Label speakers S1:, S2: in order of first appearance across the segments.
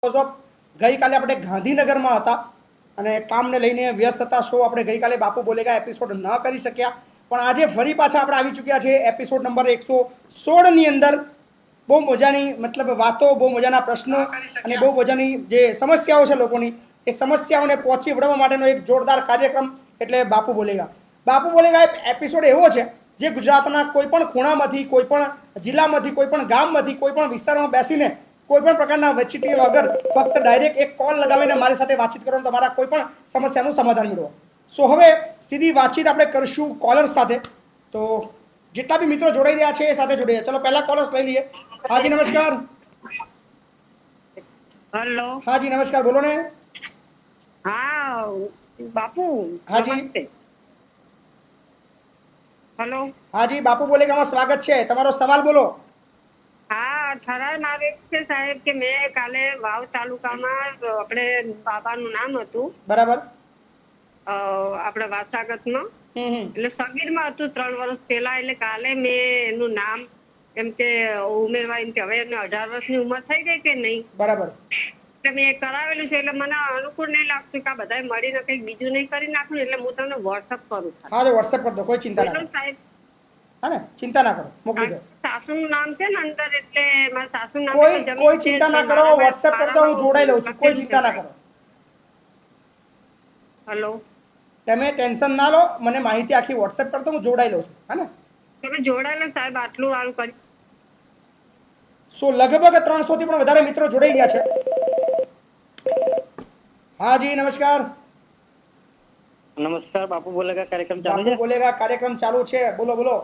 S1: Of ગઈકાલે આપણે ગાંધીનગરમાં હતા અને કામને લઈને વ્યસ્ત હતા. શો આપણે ગઈકાલે બાપુ બોલેગા એપિસોડ ન કરી શક્યા, પણ આજે ફરી પાછા આપણે આવી ચૂક્યા છે એપિસોડ નંબર 116ની અંદર. બહુ મજાની મતલબ વાતો, બહુ મજાના પ્રશ્નો અને બહુ મજાની જે સમસ્યાઓ છે લોકોની, એ સમસ્યાઓને પહોંચી વળવા માટેનો એક જોરદાર કાર્યક્રમ એટલે બાપુ બોલેગા. બાપુ બોલેગા એક એપિસોડ એવો છે જે ગુજરાતના કોઈ પણ ખૂણામાંથી, કોઈ પણ જિલ્લામાંથી, કોઈ પણ ગામમાંથી, કોઈ પણ વિસ્તારમાં બેસીને કોઈ પણ પ્રકારના વચીટી વગર ફક્ત ડાયરેક્ટ એક કોલ લગાવીને મારી સાથે વાતચીત કરો, તમારા કોઈ પણ સમસ્યાનું સમાધાન મેળવો. સો હવે સીધી વાતચીત આપણે કરશું કોલર્સ સાથે. તો જેટલા બી મિત્રો જોડાઈ રહ્યા છે એ સાથે જોડાઈએ. ચલો પહેલા કોલર્સ લઈ લઈએ. હાજી નમસ્કાર.
S2: હેલો.
S1: હાજી નમસ્કાર, બોલો ને.
S2: હા બાપુ.
S1: હાજી.
S2: હેલો.
S1: હાજી બાપુ બોલેગામાં સ્વાગત છે. તમારો સવાલ બોલો.
S2: હા, ઠરાવ આવે છે સાહેબ કે મેં કાલે વાવ તાલુકામાં આપણે બાબાનું નામ હતું
S1: બરાબર.
S2: આપણે વાસાગતમાં એટલે સગીરમાં હતું 3 વર્ષ પહેલા. એટલે કાલે મેં એનું નામ એમ કે ઉમેરવા, એમ કે હવે એને 18 વર્ષની ઉંમર થઈ ગઈ કે નહીં.
S1: બરાબર.
S2: એટલે મેં કરાવેલું છે. એટલે મને અનુકૂળ નહીં લાગતું કે આ બધા મળીને કંઈક બીજું નહીં કરી નાખું. એટલે હું તમને વોટ્સઅપ કરું.
S1: હા તો વોટ્સએપ કરી દો, કોઈ ચિંતા ના કરો
S2: સાહેબ.
S1: હા ને, ચિંતા ના કરો, મોકલી દો.
S2: સાસુનું નામ છે ને અંદર, એટલે મારા સાસુ નામ.
S1: કોઈ ચિંતા ના કરો, વોટ્સએપ કરતા હું જોડાઈ લઉં છું, કોઈ ચિંતા ના કરો.
S2: હેલો.
S1: તમે ટેન્શન ના લો, મને માહિતી આખી વોટ્સએપ કરતો હું જોડાઈ લઉં છું. હા ને,
S2: તમે જોડાયેલા સાહેબ, આટલું સારું કરી.
S1: સો લગભગ 300 થી પણ વધારે મિત્રો જોડાઈ ગયા છે. હાજી નમસ્કાર.
S3: નમસ્કાર, બાપુ બોલેગા કાર્યક્રમ ચાલુ છે.
S1: બાપુ બોલેગા કાર્યક્રમ ચાલુ છે, બોલો બોલો.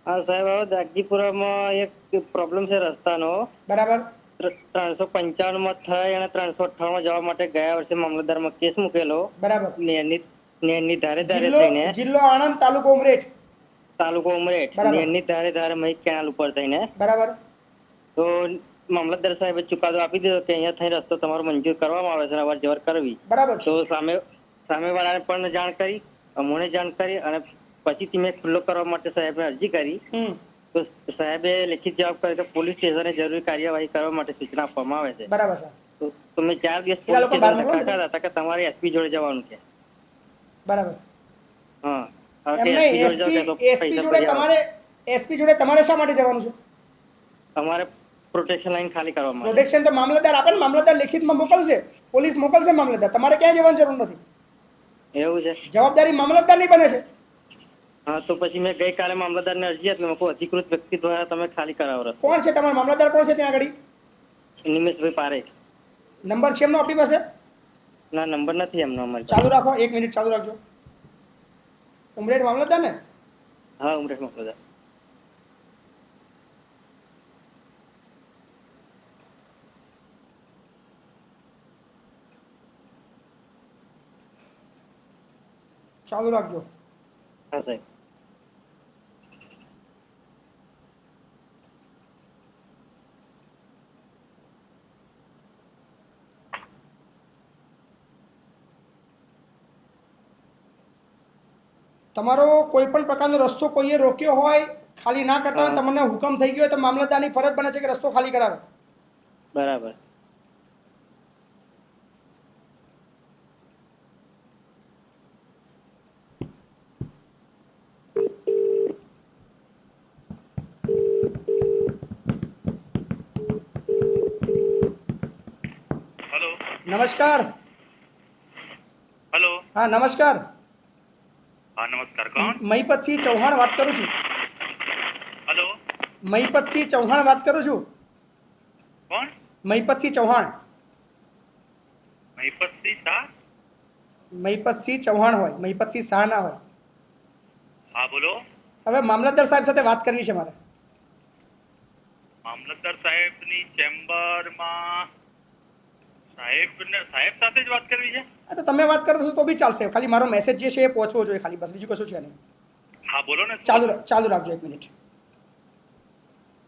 S3: હા સાહેબ, હવે દાગજીપુરામાં એક પ્રોબ્લેમ છે રસ્તાનો.
S1: બરાબર.
S3: 355 માં થઈ અને 358 માં જવા માટે ગયા વર્ષે મામલતદારમાં કેસ મૂકેલો.
S1: બરાબર.
S3: નેરની ધારે ધારે થઈને.
S1: જિલ્લો આણંદ, તાલુકો ઉમરેઠ.
S3: તાલુકો ઉમરેઠ. નેરની ધારે ધારે મહી કેનાલ ઉપર થઈને.
S1: બરાબર.
S3: તો મામલતદાર સાહેબે ચુકાદો આપી દીધો કે અહીંયા થઈ રસ્તો તમારો મંજૂર કરવામાં આવે છે, અવર જવર કરવી.
S1: બરાબર.
S3: તો સામેવાળાને પણ જાણ કરી, અમને જાણ કરી, અને પછી મેં ખુલ્લો કરવા માટે સાહેબને અરજી કરી. તો સાહેબે લેખિત જવાબ કર્યો કે પોલીસ સ્ટેશને જરૂરી કાર્યવાહી કરવા માટે સૂચના આપવામાં આવે છે.
S1: બરાબર.
S3: તો મેં 4 દિવસ પોલીસ સ્ટેશન ધક્કા હતા કે તમારે એસપી જોડે જવાનું છે.
S1: બરાબર.
S3: હા,
S1: એસપી જોડે તમારે શા માટે જવાનું છે?
S3: તમારે પ્રોટેક્શન લાઈન ખાલી કરવામાં.
S1: પ્રોટેક્શન તો મામલતદાર આપે ને, મામલતદાર લેખિતમાં મોકલશે, પોલીસ મોકલશે મામલતદાર. તમારે ક્યાં જવાની જરૂર નથી.
S3: એવું છે?
S1: જવાબદારી મામલતદારની બને છે.
S3: હા, તો પછી મેં ગઈકાલે મામલતદારને અરજી આપી, મેં અધિકૃત વ્યક્તિ દ્વારા તમે ખાલી કરાવો.
S1: કોણ છે તમારા મામલતદાર? કોણ છે ત્યાં આગળ?
S3: નિમેશભાઈ પારેખ.
S1: નંબર છે એમનો આપણી પાસે?
S3: ના, નંબર નથી એમનો અમારી.
S1: ચાલુ રાખો, 1 મિનિટ ચાલુ રાખજો. ઉમરેઠ મામલતદાર ને?
S3: હા, ઉમરેઠ મામલતદાર.
S1: ચાલુ રાખજો.
S3: હા સાહેબ.
S1: તમારો કોઈ પણ પ્રકારનો રસ્તો કોઈએ રોક્યો હોય, ખાલી ના કરતા હોય, તમને હુકમ થઈ ગયો હોય, તો મામલતદારની ફરજ બને છે કે રસ્તો ખાલી કરાવે.
S3: બરાબર.
S4: હેલો.
S1: નમસ્કાર.
S4: હેલો.
S1: હા નમસ્કાર.
S4: હા નમસ્કાર, કોણ?
S1: મહિપતસિંહ ચૌહાણ વાત કરું છું.
S4: હેલો.
S1: મહિપતસિંહ ચૌહાણ વાત કરું છું.
S4: કોણ?
S1: મહિપતસિંહ ચૌહાણ.
S4: મહિપતસિંહ શાહ?
S1: મહિપતસિંહ ચૌહાણ હોય, મહિપતસિંહ શાહ ના હોય.
S4: હા બોલો.
S1: હવે મામલતદાર સાહેબ સાથે વાત કરવી છે મારે.
S4: મામલતદાર સાહેબની ચેમ્બરમાં સાહેબ સાથે જ વાત કરવી છે?
S1: હા તો તમે વાત કરો તો બી ચાલશે, ખાલી મારો મેસેજ જે છે એ પહોંચવો જોઈએ ખાલી, બસ બીજું કશું છે નહીં.
S4: હા બોલો ને.
S1: ચાલુ રાખજો 1 મિનિટ.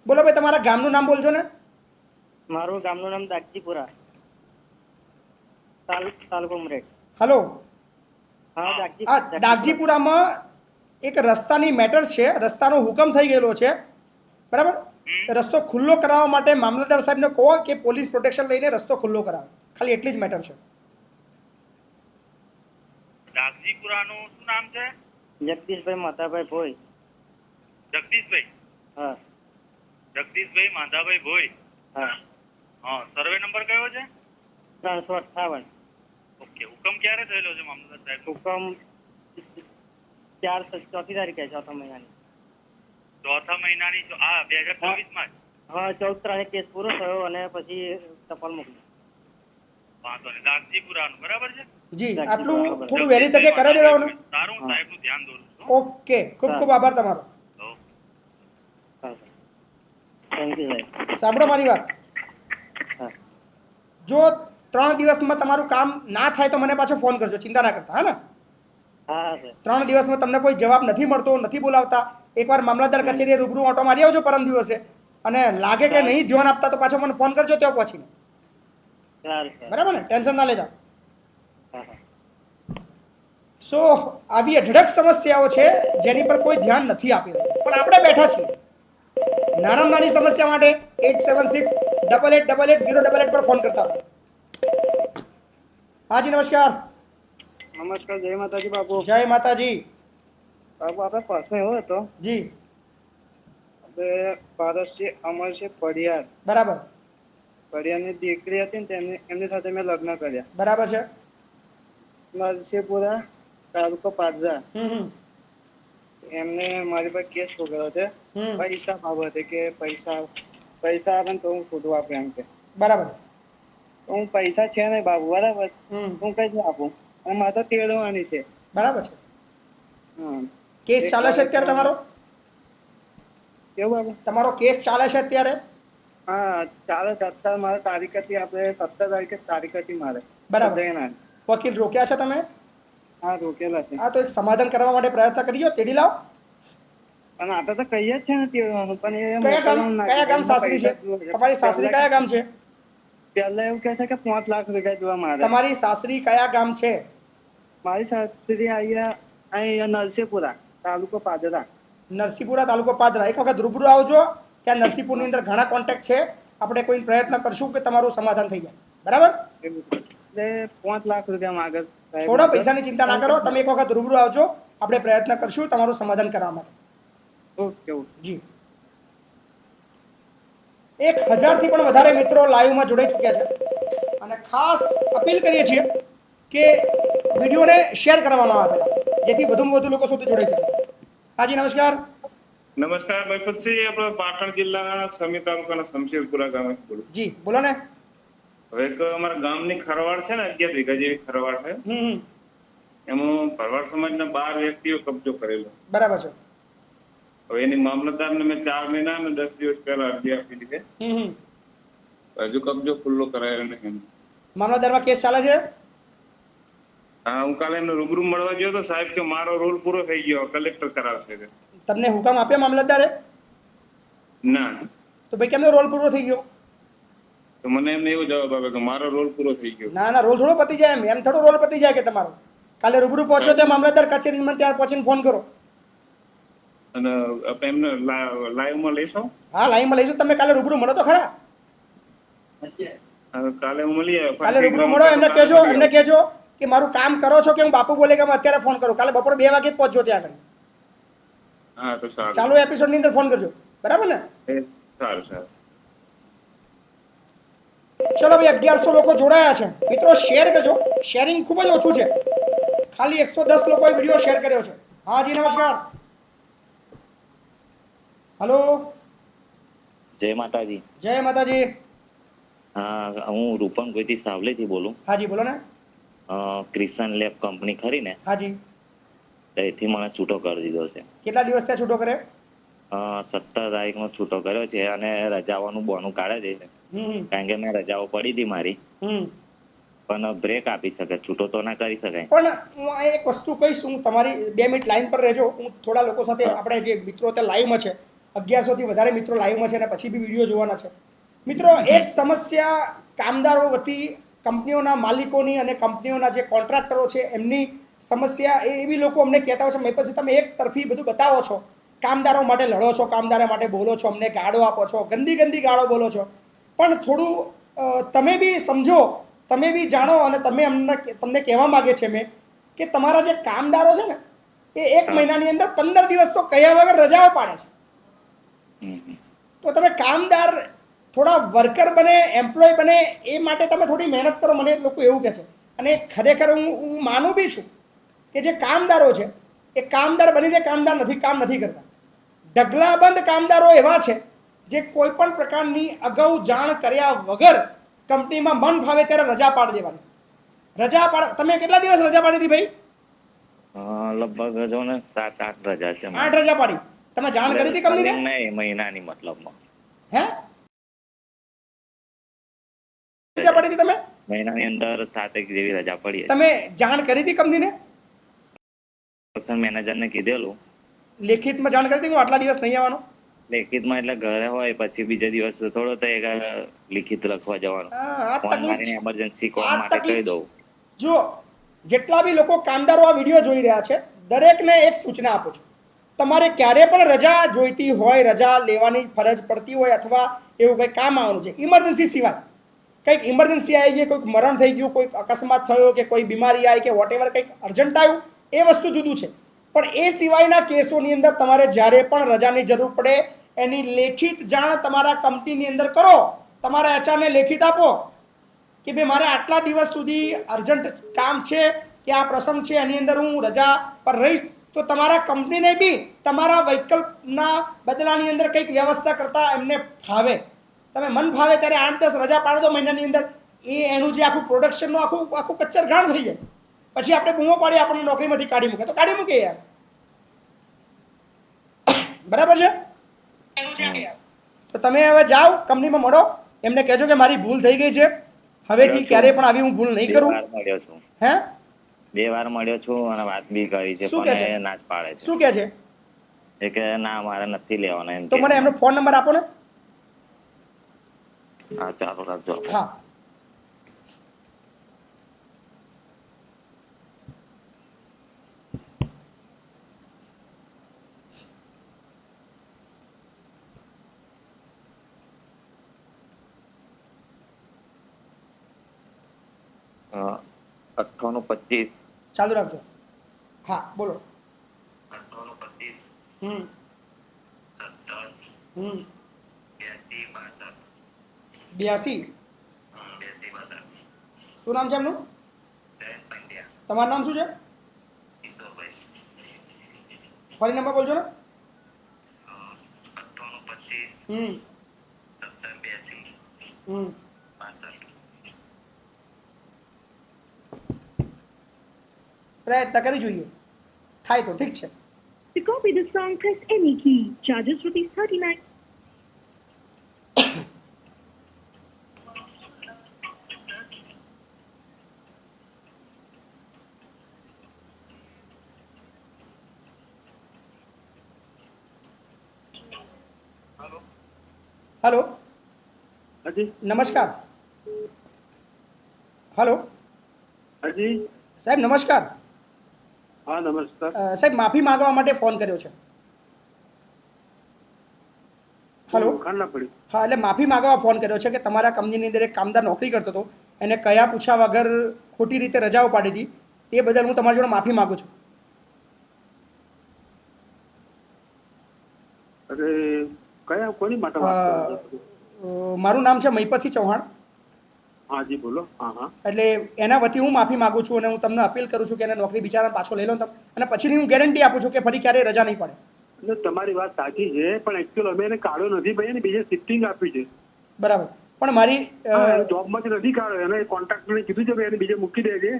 S1: બોલો ભાઈ, તમારા ગામનું નામ બોલજો ને.
S3: મારું ગામનું નામ દાગજીપુરા, તાલુકો ઉમરેઠ.
S1: હેલો.
S3: હા,
S1: દાગજીપુરામાં એક રસ્તાની મેટર છે, રસ્તાનો હુકમ થઈ ગયેલો છે, બરાબર. રસ્તો ખુલ્લો કરાવવા માટે મામલતદાર સાહેબને કહો કે પોલીસ પ્રોટેક્શન લઈને રસ્તો ખુલ્લો કરાવે. ખાલી એટલી જ મેટર છે.
S4: દાગજીપુરાનું શું નામ છે?
S3: જગદીશભાઈ માતાભાઈ ભોઈ.
S4: જગદીશભાઈ.
S3: હા
S4: જગદીશભાઈ માધાભાઈ ભોઈ.
S3: હા
S4: હા, સર્વે નંબર કયો છે?
S3: 358.
S4: ઓકે, હુકમ ક્યારે થયેલો છે મામલતદાર સાહેબ?
S3: હુકમ 4 તારીખે, ચોથા મહિનાની.
S4: ચોથા મહિનાની 2024 માં જ?
S3: હા 14 તારીખે કેસ પૂરો થયો અને પછી ટપાલ મોકલી.
S4: વાંધો નહીં. દાગજીપુરાનું બરાબર છે?
S1: જી, આટલું થોડું વહેલી તકે કરી દેવાનું.
S4: સારું, હું સાહેબનું ધ્યાન દોરું છું.
S1: ઓકે, ખૂબ ખૂબ આભાર તમારો.
S3: થેન્ક યુ સાહેબ.
S1: સાંભળો મારી વાત.
S3: હા
S1: જો 3 દિવસમાં તમારું કામ ના થાય તો મને પાછો ફોન કરજો, ચિંતા ના કરતા. હા ને?
S3: હા સર.
S1: 3 દિવસમાં તમને કોઈ જવાબ નથી મળતો, નથી બોલાવતા, એકવાર મામલતદાર કચેરીએ રૂબરૂ ઓટો મારી આવજો પરમ દિવસે, અને લાગે કે નહીં ધ્યાન આપતા તો પાછો મને ફોન કરજો ત્યાં પહોંચીને.
S3: સારું સર.
S1: બરાબર ને? ટેન્શન ના લેતા.
S3: હા હા.
S1: સો આવી અઢળક સમસ્યાઓ છે જેની પર કોઈ ધ્યાન નથી આપી રહ્યું, પણ આપણે બેઠા છીએ. નાનામાં નાની સમસ્યા માટે 8768888088 પર ફોન કરતા રહો. હાજી નમસ્કાર.
S3: નમસ્કાર. જય માતાજી બાપુ.
S1: જય માતાજી.
S3: બાપુ આપણે પ્રશ્ન એવો હતો,
S1: જી
S3: આપણે પારસજી અમરસિંહ પડિયાર,
S1: બરાબર
S3: પડિયારની દીકરી હતી ને એમની સાથે મેં લગ્ન કર્યા.
S1: બરાબર છે.
S3: નરસિંહપુરા તાલુકો પાદરા.
S1: હમ
S3: એમને મારી પર કેસ ઠોક્યો છે
S1: હમ
S3: પૈસા બાબતે કે પૈસા આપે ને તો હું ખોટું આપું એમ કે.
S1: બરાબર.
S3: તો હું પૈસા છે નહીં બાબુ, બરાબર,
S1: હમ
S3: હું કઈ જ આપું અને મારે તો તેડવાની છે.
S1: બરાબર છે.
S3: હા
S1: કેસ ચાલે છે અત્યારે તમારો?
S3: કેવું બાબુ?
S1: તમારો કેસ ચાલે છે અત્યારે?
S3: હા ચાલે છે અત્યારે. મારે તારીખ હતી, આપણે 17 તારીખે તારીખ હતી મારે.
S1: બરાબર.
S3: જયનાથ.
S1: વકીલ રોક્યા છે તમે?
S3: હા રોકેલા છે.
S1: હા, તો એક સમાધાન કરવા માટે પ્રયત્ન કરીયો, તેડી લાવો.
S3: અને આપણે તો કહીએ જ છે ને તેડવાનું, પણ એ
S1: કયા ગામ સાસરી છે તમારી? સાસરી કયા ગામ છે?
S3: પહેલા એવું કહે છે કે 5 લાખ રૂપિયા જોવા મારે.
S1: તમારી સાસરી કયા ગામ છે?
S3: મારી સાસરી અહીંયા નરસિંહપુરા તાલુકો પાદરા.
S1: નરસિંહપુરા તાલુકો પાદરા. એક વખત રૂબરૂ આવજો. ત્યાં નરસિંહપુરની અંદર ઘણા કોન્ટેક્ટ છે. આપણે કોઈ પ્રયત્ન કરશું કે તમારું સમાધાન થઈ જાય. બરાબર?
S3: એટલે 5 લાખ રૂપિયા માગે.
S1: થોડા પૈસાની ચિંતા ના કરો, તમે એક વખત રૂબરૂ આવજો. આપણે પ્રયત્ન કરશું તમારું સમાધાન કરવા માટે.
S3: Okay okay.
S1: જી. 1000 થી પણ વધારે મિત્રો લાઈવમાં જોડાઈ ચૂક્યા છે, અને ખાસ અપીલ કરીએ છીએ કે વિડીયોને શેર કરવામાં આવે જેથી વધુમાં વધુ લોકો સુધી જોડાઈ શકે. હાજી નમસ્કાર.
S5: નમસ્કાર મહેપતસિંહ, આપણે પાટણ જિલ્લાના સમી તાલુકાના શમશેરપુરા ગામે બોલું.
S1: જી બોલો ને.
S5: હવે એક અમારા ગામની ખરવાડ છે ને, 11 વીઘા જેવી ખરવાડ છે. એમાં ભરવાડ સમાજના 12 વ્યક્તિઓ કબજો કરેલો.
S1: બરાબર છે.
S5: હવે એની મામલતદારને મેં 4 મહિના અને 10 દિવસ પહેલા અરજી આપી દીધી. હજુ કબજો ખુલ્લો કરાયો નહીં.
S1: મામલતદારમાં કેસ ચાલે છે?
S5: હા, હું કાલે એમને રૂબરૂ મળવા ગયો તો સાહેબ કે મારો રોલ પૂરો થઈ ગયો, કલેક્ટર કરાવશે.
S1: તમને હુકમ આપ્યા મામલતદારે?
S5: ના.
S1: તો ભાઈ કેમનો રોલ પૂરો થઈ ગયો?
S5: તો મને એમને એવો જવાબ આપ્યો કે મારો રોલ પૂરો થઈ ગયો.
S1: ના ના, રોલ થોડો પતી જાય. એમ થોડો રોલ પતી જાય કે તમારો. કાલે રૂબરૂ પહોંચો ત્યાં મામલતદાર કચેરીમાં, ત્યાં પહોંચીને ફોન કરો.
S5: અને આપણે એમને લાઈવમાં લઈશું.
S1: હા, લાઈવમાં લઈશું. તમે કાલે રૂબરૂ મળો તો ખરા.
S5: કાલે હું મળી આવ્યો.
S1: કાલે રૂબરૂ મળો, એમને કહેજો કે મારું કામ કરો છો કે હું બાપુ બોલે કે અત્યારે ફોન કરું. કાલે બપોરે 2 વાગે પહોંચજો ત્યાં આગળ.
S5: હા તો સારું.
S1: ચાલુ એપિસોડ ની અંદર ફોન કરજો. બરાબર ને?
S5: સારું સારું.
S1: ચલો ભાઈ, 1100 લોકો જોડાયા છે. મિત્રો શેર કરજો. શેરિંગ ખૂબ જ ઓછું છે. ખાલી 110 લોકોએ વિડીયો શેર કર્યો છે. હા જી નમસ્કાર. હલો.
S6: જય માતાજી.
S1: જય માતાજી.
S6: હા, હું રૂપમ ગોઈતી સાવલેથી બોલું.
S1: હાજી બોલો ને.
S6: ક્રિશન લેબ કંપની ખરી ને,
S1: હાજી.
S6: એથી મને છૂટો કરી દીધો છે.
S1: કેટલા દિવસ ત્યાં છૂટો કરે?
S6: 17 તારીખનો છૂટો કર્યો છે, અને રજાઓનું બોનું કાઢે છે. કારણ કે મેં રજાઓ પડી હતી મારી, પણ બ્રેક આપી શકે, છૂટો તો ના કરી શકાય.
S1: પણ હું આ એક વસ્તુ કહીશ, હું તમારી 2 મિનિટ લાઈન પર રહેજો. હું થોડા લોકો સાથે, આપણે જે મિત્રો ત્યાં લાઈવમાં છે, 1100 થી વધારે મિત્રો લાઈવમાં છે, અને પછી બી વિડીયો જોવાના છે. મિત્રો, એક સમસ્યા કામદારો વતી કંપનીઓના માલિકોની અને કંપનીઓના જે કોન્ટ્રાક્ટરો છે એમની સમસ્યા એ એવી લોકો અમને કહેતા હોય છે, મેં પછી તમે એક તરફી બધું બતાવો છો. કામદારો માટે લડો છો, કામદારો માટે બોલો છો, અમને ગાળો આપો છો, ગંદી ગંદી ગાળો બોલો છો, પણ થોડું તમે બી સમજો, તમે બી જાણો, અને તમને કહેવા માગે છે મેં કે તમારા જે કામદારો છે ને એ 1 મહિનાની અંદર 15 દિવસ તો કયા વગર રજાઓ પાડે છે. તો તમે કામદાર થોડા વર્કર બને, એમ્પ્લોય બને, એ માટે તમે થોડી મહેનત કરો. મને લોકો એવું કહે છે, અને ખરેખર હું માનું બી છું કે જે કામદારો છે એ કામદાર બનીને કામ નથી કરતા. ઢગલાબંધ કામદારો એવા છે જે કોઈ પણ પ્રકારની અગાઉ જાણ કર્યા વગર કંપનીમાં મન ફાવે ત્યારે રજા પાડી દેવાની. તમે કેટલા દિવસ રજા પાડી હતી ભાઈ?
S6: લગભગ જો ને 7-8 રજા છે.
S1: 8 રજા પાડી. તમે જાણ કરી હતી કંપનીને?
S6: નહીં, મહિનાની મતલબમાં.
S1: હે રજા પાડી હતી તમે?
S6: મહિનાની અંદર 7 જેવી રજા પડી.
S1: તમે જાણ કરી હતી કંપનીને?
S6: મેનેજરને કીધેલું.
S1: લેખિતમાં જાણ કરી હતી હું આટલા દિવસ નહીં આવવાનો?
S6: લેખિતમાં એટલે ઘરે હોય પછી બીજા દિવસ થોડો તો લિખિત લખવા જવાનું. ફોન મારીને એમરજન્સી કોલ માટે કહી દઉં.
S1: જો જેટલા બી લોકો કામદારો આ વિડીયો જોઈ રહ્યા છે, દરેકને એક સૂચના આપું છું. તમારે ક્યારે પણ રજા જોઈતી હોય, રજા લેવાની ફરજ પડતી હોય, અથવા એવું કંઈ કામ આવવાનું છે, ઇમરજન્સી સિવાય કંઈક ઇમરજન્સી આવી ગઈ, કોઈક મરણ થઈ ગયું, કોઈક અકસ્માત થયો, કે કોઈ બીમારી આવી, કે વોટ એવર કંઈક અર્જન્ટ આવ્યું, એ વસ્તુ જુદું છે. પણ એ સિવાયના કેસોની અંદર તમારે જ્યારે પણ રજાની જરૂર પડે એની લેખિત જાણ તમારા કંપનીની અંદર કરો. તમારા એચઆરને લેખિત આપો કે ભાઈ મારે આટલા દિવસ સુધી અર્જન્ટ કામ છે, કે આ પ્રસંગ છે, એની અંદર હું રજા પર રહીશ. તો તમારા કંપનીને બી તમારા વ્હીકલના બદલાની અંદર કંઈક વ્યવસ્થા કરતા એમને ફાવે. તમે મન ફાવે ત્યારે 8-10 રજા પાડી દો મહિનાની અંદર, એનું જે આખું પ્રોડક્શનનું આખું કચ્ચર ઘાણ થઈ જાય. પછી આપણે બૂમો પાડી આપણને નોકરીમાંથી કાઢી મૂકે તો કાઢી મૂકે યાર. બરાબર છે? તો તમે હવે જાઓ, કંપનીમાં મળો, એમને કહેજો કે મારી ભૂલ થઈ ગઈ છે, હવેથી ક્યારેય પણ આવી હું ભૂલ નહીં કરું. હે
S6: 2 વાર મળ્યો છું અને વાત બી કરી છે, પણ એ ના જ પાડે છે.
S1: શું કહે છે?
S6: એ કે ના મારે નથી લેવાનો એમ.
S1: તો મને એમનો ફોન નંબર આપો ને.
S6: હા ચાલો રાખજો.
S1: હા
S6: હા 9825
S1: ચાલુ રાખજો. હા બોલો.
S6: 9825
S1: હમ
S6: 82
S1: 82. શું નામ છે એમનું? તમારું નામ શું છે? ફરી નંબર બોલજો ને.
S6: 9825
S1: હમ પ્રયત્ન કરી જોઈએ, થાય તો ઠીક છે.
S7: To copy the song, press any key. Charges ₹39.
S1: Hello
S8: હાજી
S1: નમસ્કાર. હલો
S8: હાજી
S1: સાહેબ નમસ્કાર.
S8: હા નમસ્કાર.
S1: સાહેબ માફી માંગવા માટે ફોન કર્યો છે. હલો
S8: ખાના પડી.
S1: હા એટલે માફી માંગવા ફોન કર્યો છે કે તમારા કંપનીની અંદર એક કામદાર નોકરી કરતો હતો, એને કયા પૂછ્યા વગર ખોટી રીતે રજાઓ પાડી હતી, એ બદલ હું તમારી જોડે માફી માંગુ છું.
S8: અરે કયા કોની માટે વાત કરો છો?
S1: મારું નામ છે મહિપતસિંહ ચૌહાણ.
S8: હા જી બોલો. હા હા
S1: એટલે એના વતી હું માફી માંગુ છું, અને હું તમને અપીલ કરું છું કે એને નોકરી બિચારા પાછો લઈ લો તમે, અને પછીની હું ગેરંટી આપું છું કે ફરી ક્યારેય રજા નહીં પડે.
S8: એટલે તમારી વાત સાચી છે, પણ એકચ્યુઅલ અમે એને કાઢ્યો નથી ભાઈ, એને બીજે શિફ્ટિંગ આપી છે.
S1: બરાબર, પણ મારી
S8: જોબમાંથી નથી કાઢ્યો, એને કોન્ટ્રાક્ટરને કીધું છે ભાઈ એને બીજે મૂકી દેજે,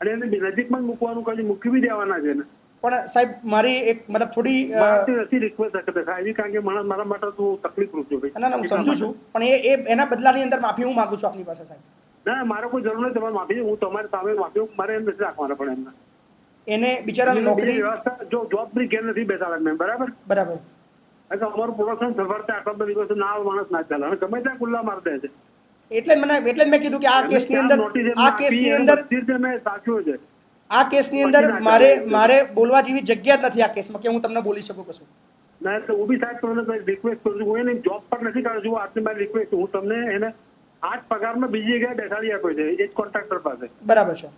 S8: અને એને નજીકમાં જ મૂકવાનું કહ્યું, મૂકી બી દેવાના છે એને.
S1: પણ સાહેબ મારી એક મતલબ થોડી
S8: નથી રિક્વેસ્ટ શકતા સાહેબ, કારણ કે મારા માટે તો તકલીફ રૂપ છે ભાઈ.
S1: ના હું સમજુ છું, પણ એ એના બદલાની અંદર માફી હું માંગુ છું આપની પાસે સાહેબ.
S8: ના મારે કોઈ જરૂર નથી તમારે માફી, હું તમારી સામે માફી મારે એમ નથી રાખવાના, પણ એમને
S1: એને બિચારા નોકરી
S8: વ્યવસ્થા જો જોબ ની ઘેર નથી બેસાડે મેં. બરાબર
S1: બરાબર.
S8: અમારું પ્રોડક્શન સફળતા આટલા બધા દિવસો ના માણસ ના ચાલે, અને ગમે ત્યાં ખુલ્લા મારી દે છે.
S1: એટલે જ મેં કીધું કે આ કેસની અંદર
S8: મેં સાચું છે.
S1: આ કેસની અંદર મારે બોલવા જેવી જગ્યા જ નથી આ કેસમાં કે હું તમને બોલી શકું કશું.
S8: ના એટલે હું બી સાહેબ તમને રિક્વેસ્ટ કરું છું, હું એને જોબ પર નથી કાઢું છું, આટલી મારી રિક્વેસ્ટ, હું તમને એને 8 પગારમાં બીજી જગ્યાએ બેસાડી આપ્યો છે, એ જ કોન્ટ્રાક્ટર પાસે.
S1: બરાબર છે.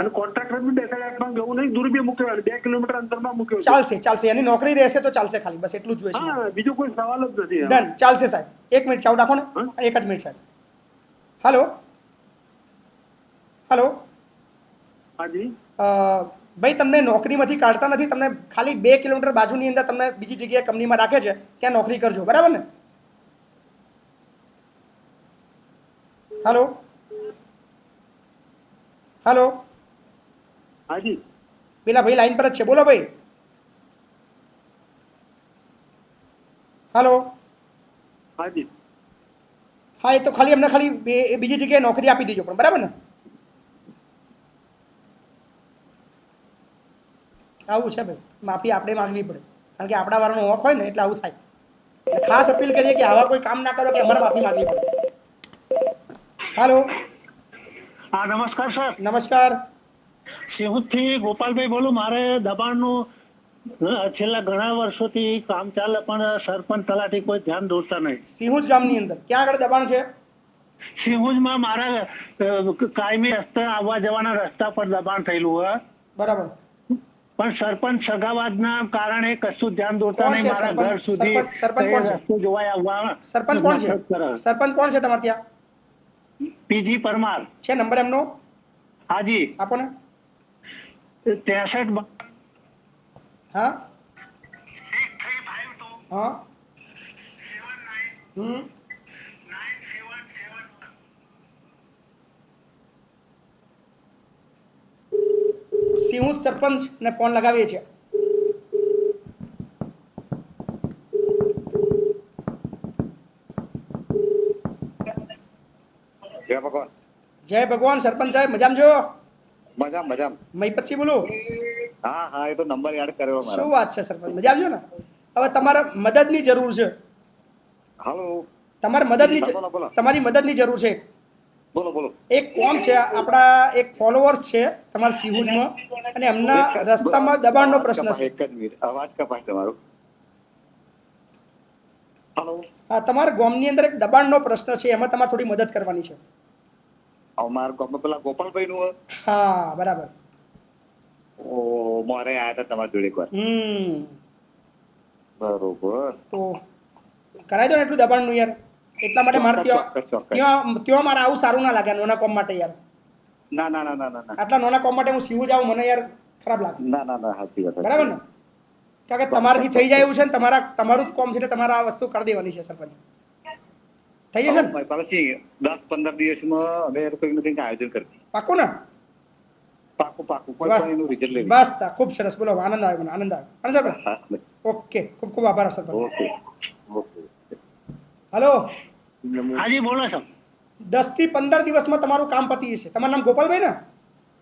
S8: અને કોન્ટ્રાક્ટર બી બેસાડી આપવાનું એવું નહીં, દૂર બી મૂક્યો, 2 કિલોમીટર અંતરમાં મૂક્યો છે.
S1: ચાલશે ચાલશે, એની નોકરી રહેશે તો ચાલશે, ખાલી બસ એટલું જ જોઈએ છે.
S8: હા, બીજો કોઈ સવાલ જ નથી.
S1: ડન, ચાલશે સાહેબ. 1 મિનિટ ચાલુ રાખો ને, 1 જ મિનિટ સાહેબ. હાલો હાલો.
S8: હાજી.
S1: ભાઈ તમને નોકરીમાંથી કાઢતા નથી, તમને ખાલી 2 કિલોમીટર બાજુની અંદર તમને બીજી જગ્યાએ કંપનીમાં રાખે છે, ત્યાં નોકરી કરજો, બરાબર ને? હાલો હાલો.
S8: હાજી.
S1: પેલા ભાઈ લાઈન પર જ છે, બોલો ભાઈ. હાલો.
S8: હાજી.
S1: હા, એ તો ખાલી અમને ખાલી બીજી જગ્યાએ નોકરી આપી દેજો પણ, બરાબર ને? આવું છે ભાઈ, માફી આપણે માંગવી પડે, કારણ કે આપણા વાળાનો હોક હોય ને એટલે આવું થાય. એટલે ખાસ અપીલ કરીએ કે આવા કોઈ કામ ના કરો કે અમારે માફી માંગવી પડે. હાલો.
S9: હા, નમસ્કાર સર.
S1: નમસ્કાર.
S9: સિંહુદ થી ગોપાલભાઈ બોલું. મારે દબાણનું છેલ્લા ઘણા વર્ષોથી કામ ચાલે, પણ સરપંચ તલાટી કોઈ ધ્યાન દોરતા નહીં.
S1: સિંહુજ ગામની અંદર ક્યાં આગળ દબાણ છે?
S9: સિંહુજમાં મારા કાયમી રસ્તા આવવા જવાના રસ્તા પર દબાણ થયેલું હોય.
S1: બરાબર.
S9: પણ સરપંચ સગાવાદના કારણે કશું ધ્યાન દોરતા નહીં. મારા ઘર સુધી રસ્તો જોવાય આવવા.
S1: સરપંચ કોણ છે? સરપંચ કોણ છે તમારે ત્યાં?
S9: પીજી પરમાર
S1: છે નંબર એમનો?
S9: હાજી.
S1: આપો ને.
S9: 63.
S1: હા હા. સિંહુદ સરપંચ ને ફોન લગાવીએ છીએ.
S10: જય ભગવાન.
S1: જય ભગવાન. સરપંચ સાહેબ મજામાં છો?
S10: મજામ.
S1: મય પછી બોલું.
S10: હા હા, એ તો નંબર યાદ કર્યો મારો.
S1: શું વાત છે સરપંચ, મજામાં છો ને? હવે તમારે મદદની જરૂર છે.
S10: હાલો.
S1: તમારી મદદની જરૂર છે.
S10: બોલો.
S1: એક કોમ છે, આપણા એક ફોલોઅર્સ છે તમારા સિંહુજમાં, અને એમના રસ્તામાં દબાણનો પ્રશ્ન છે.
S10: એક જ મિનિટ, અવાજ કપાય તમારો. હાલો.
S1: હા, તમારા ગામની અંદર એક દબાણનો પ્રશ્ન છે, એમાં તમારે થોડી મદદ કરવાની છે.
S10: અમારા ગામમાં પેલા ગોપાલભાઈ નું.
S1: હા, બરાબર.
S10: ઓ, મારે આયા હતા તમારી જોડે એકવાર. બરોબર.
S1: તો કરાવી દો ને એટલું દબાણનું યાર. એટલા માટે મારે ત્યાં મારે આવું સારું ના લાગે નાના કોમ માટે યાર.
S10: ના.
S1: આટલા નાના કોમ માટે હું સીવું જાઉં, મને યાર ખરાબ લાગે.
S10: ના, સાચી વાત.
S1: બરાબર ને? કારણ કે તમારાથી થઈ જાય એવું છે ને, તમારું જ કોમ છે, તમારે આ વસ્તુ કરી દેવાની છે સરપંચ. થઈ જશે ને?
S10: પછી 10-15 દિવસમાં અમે કંઈક આયોજન કરતી.
S1: પાકું ને?
S10: પાકું. કોઈ પણ એનું રિઝલ્ટ લેવી.
S1: બસ ખૂબ સરસ. બોલો, આનંદ આવ્યો મને, આનંદ આવ્યો. સરપંચ ઓકે, ખૂબ આભાર સરપંચ.
S10: ઓકે.
S1: હલો.
S9: હાજી બોલો સર.
S1: 10 થી 15 દિવસમાં તમારું કામ પતી જશે. તમારું નામ ગોપાલભાઈ ને?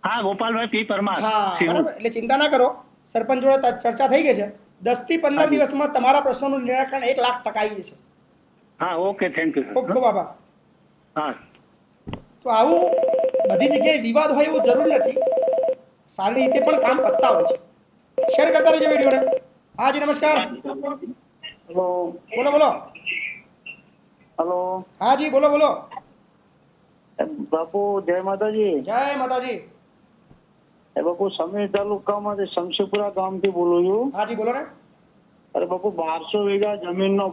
S9: હા, ગોપાલભાઈ પી પરમાર.
S1: હા, બરાબર. એટલે ચિંતા ના કરો, સરપંચ જોડે ચર્ચા થઈ ગઈ છે. 10 થી 15 દિવસમાં તમારા પ્રશ્નોનું નિરાકરણ 1,00,000% આવી જશે.
S9: હા, ઓકે, થેન્ક યુ.
S1: ખૂબ આભાર.
S9: હા.
S1: તો આવું બધી જગ્યાએ વિવાદ હોય એવું જરૂર નથી, સારી રીતે પણ કામ પતતા હોય છે. શેર કરતા રહેજો વિડીયોને. હાજી નમસ્કાર. બોલો.
S11: હેલો.
S1: હાજી બોલો.
S11: બાપુ જય માતાજી.
S1: જય માતાજી.
S11: બાપુ સમીર તાલુકામાંથી શમશીપુરા ગામથી બોલું છું.
S1: હાજી બોલો ને.
S11: અરે બાપુ 1200 વીઘા જમીનનો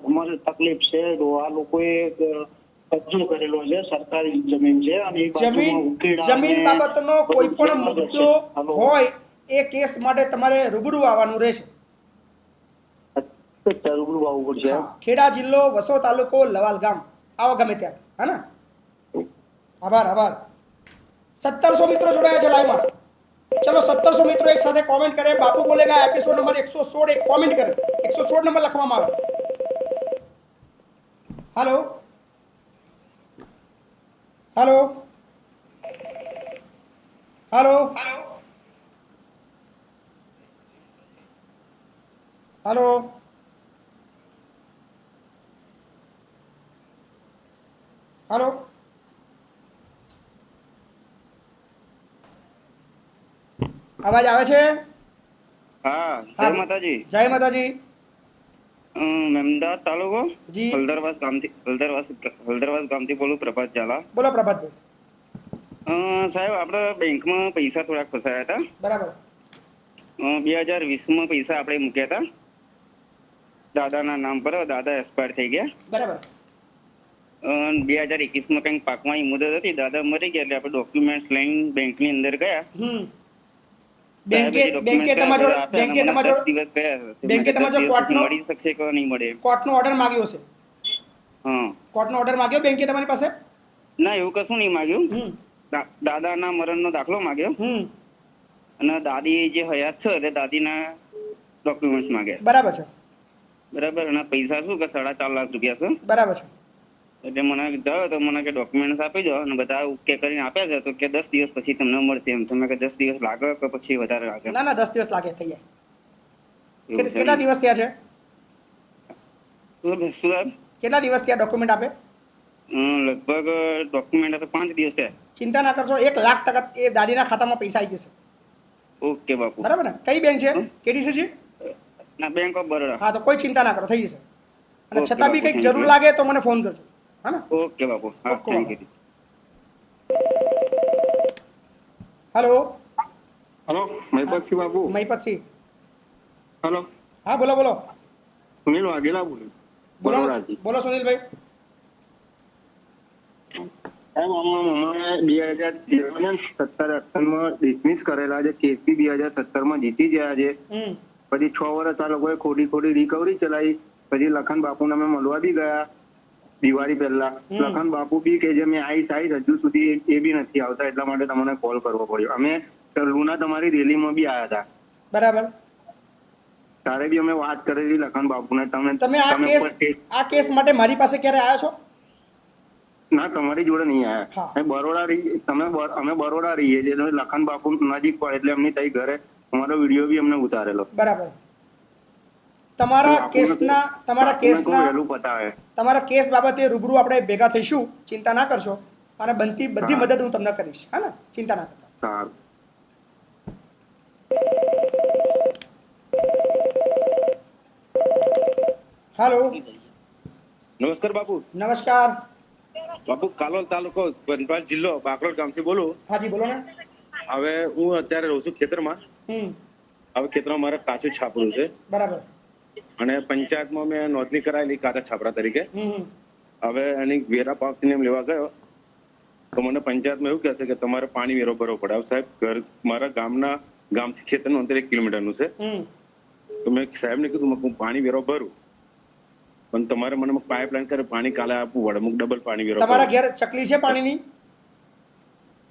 S11: અમારે તકલીફ છે. આ લોકોએ કબજો કરેલો છે, સરકારી જમીન છે, અને
S1: જમીન બાબતનો કોઈ પણ મુદ્દો હોય એ કેસ માટે તમારે રૂબરૂ આવવાનું રહેશે.
S11: રૂબરૂ આવવું પડશે.
S1: ખેડા જિલ્લો, વસો તાલુકો, લવાલ ગામ. આવો ગમે ત્યારે. હા ને? આભાર. 1700 મિત્રો જોડાયા છે લાઈવમાં. ચલો 1700 મિત્રો એક સાથે કોમેન્ટ કરે. બાપુ બોલેગા એપિસોડ નંબર 116 એક કોમેન્ટ કરે. 116 નંબર લખવામાં આવે. હાલો. અવાજ આવે છે?
S10: હા, જય માતાજી.
S1: જય માતાજી.
S3: અમદાવાદ તાલુકો
S1: જી
S3: હલદરવાસ ગામથી બોલું, પ્રભાત ઝાલા.
S1: બોલો પ્રભાતભાઈ.
S3: સાહેબ આપણે બેંકમાં પૈસા થોડાક ફસાયા હતા.
S1: બરાબર.
S3: 2020માં પૈસા આપણે મૂક્યા હતા દાદાના નામ પર. દાદા એક્સપાયર થઈ ગયા.
S1: બરાબર.
S3: 2021માં કંઈક પાકવાની મુદત હતી, દાદા મરી ગયા એટલે આપણે ડોક્યુમેન્ટ્સ લઈને બેંકની અંદર ગયા.
S1: બેંકે તમારો
S3: 10 દિવસ ગયા.
S1: બેંકે તમારો કોર્ટનો
S3: મળી શકશે કે નહીં મળે?
S1: કોર્ટનો ઓર્ડર માંગ્યો છે.
S3: હા,
S1: કોર્ટનો ઓર્ડર માંગ્યો બેંકે તમારી પાસે?
S3: ના, એવું કશું નહીં માંગ્યું. દાદાના મરણનો દાખલો માંગ્યો અને દાદી જે હયાત છે એટલે દાદીના ડોક્યુમેન્ટ્સ માંગ્યા.
S1: બરાબર છે.
S3: બરાબર. અને પૈસા શું કે 4.5 લાખ રૂપિયા છે.
S1: બરાબર છે.
S3: એટલે મને કહ્યું તો મને કે ડોક્યુમેન્ટ્સ આપી દો અને બધા ઓકે કરીને આપ્યા છે. તો કે 10 દિવસ પછી તમને મળશે એમ. તમે કે 10 દિવસ લાગે કે પછી વધારે લાગે?
S1: ના 10 દિવસ લાગે, થઈ જાય. કેટલા દિવસ થયા છે? કેટલા દિવસ થયા ડોક્યુમેન્ટ આપે?
S3: લગભગ ડોક્યુમેન્ટ આપે 5 દિવસ થયા.
S1: ચિંતા ના કરશો, 1,00,000% એ દાદીના ખાતામાં પૈસા આવી જશે.
S3: ઓકે બાપુ.
S1: બરાબર ને? કઈ બેંક છે? કેડીસી છે?
S3: ના, બેંક ઓફ બરોડા.
S1: હા, તો કોઈ ચિંતા ના કરો, થઈ જશે. અને છતાં બી કંઈક જરૂર લાગે તો મને ફોન કરજો. હા ને?
S3: ઓકે બાપુ. હા, thank you.
S1: Hello.
S12: Hello, Mahipatsinh Bapu.
S1: Mahipatsinh.
S12: Hello.
S1: હા, બોલો.
S12: સુનિલ વાઘેલા બોલું, બરોડાથી.
S1: બોલો સુનિલભાઈ.
S12: સાહેબ, અમારે 2017-18માં ડિસમિસ કરેલા છે. કેસી 2017માં જીતી ગયા છે. પછી 6 વર્ષ આ લોકોએ ખોટી રિકવરી ચલાવી. પછી લખન બાપુને અમે મળવા બી ગયા દિવાળી પહેલા. લખન બાપુ બી કે જે મેં આવીશ હજુ સુધી એ બી નથી આવતા, એટલા માટે તમને કોલ કરવો પડ્યો. અમે લુના તમારી રેલીમાં બી આવ્યા હતા.
S1: બરાબર.
S12: ત્યારે બી અમે વાત કરેલી લખન બાપુને.
S1: તમે આ કેસ માટે મારી પાસે ક્યારે આવ્યા છો?
S12: ના, તમારી જોડે નહીં આવ્યા. અમે બરોડા રહીએ છીએ. લખન બાપુ નજીક પડે એટલે એમની તઈ ઘરે અમારો વિડીયો બી અમને ઉતારેલો.
S1: બરાબર. તમારા કેસ બાબતે રૂબરૂ આપણે ભેગા થઈશું, ચિંતા ના કરશો. અને બધી મદદ હું તમને કરીશ. હા ને? ચિંતા ના કરતા.
S12: સારું.
S1: હેલો.
S13: નમસ્કાર બાપુ.
S1: નમસ્કાર
S13: બાપુ. કાલોલ તાલુકો, પંચમહાલ જિલ્લો, બાકરોલ ગામથી બોલું.
S1: હાજી, બોલો ને.
S13: હવે હું અત્યારે રહું છું ખેતરમાં. હવે ખેતરમાં મારે કાચું છાપરું છે.
S1: બરાબર.
S13: અને પંચાયતમાં મેં નોંધણી કરાયેલી કાચા છાપરા તરીકે. હવે એની વેરા પાકને એમ લેવા ગયો તો મને પંચાયતમાં એવું કહેશે કે તમારે પાણી વેરો ભરવો પડે. સાહેબ, ઘર મારા ગામથી ખેતરનું અંતર 1 કિલોમીટરનું છે. તો મેં સાહેબને કીધું હું પાણી વેરો ભરું, પણ તમારે મને પાઇપલાઇન કરે પાણી કાલે આપવું પડે. અમુક ડબલ પાણી વેરો.
S1: તમારા ઘેર ચકલી છે પાણીની?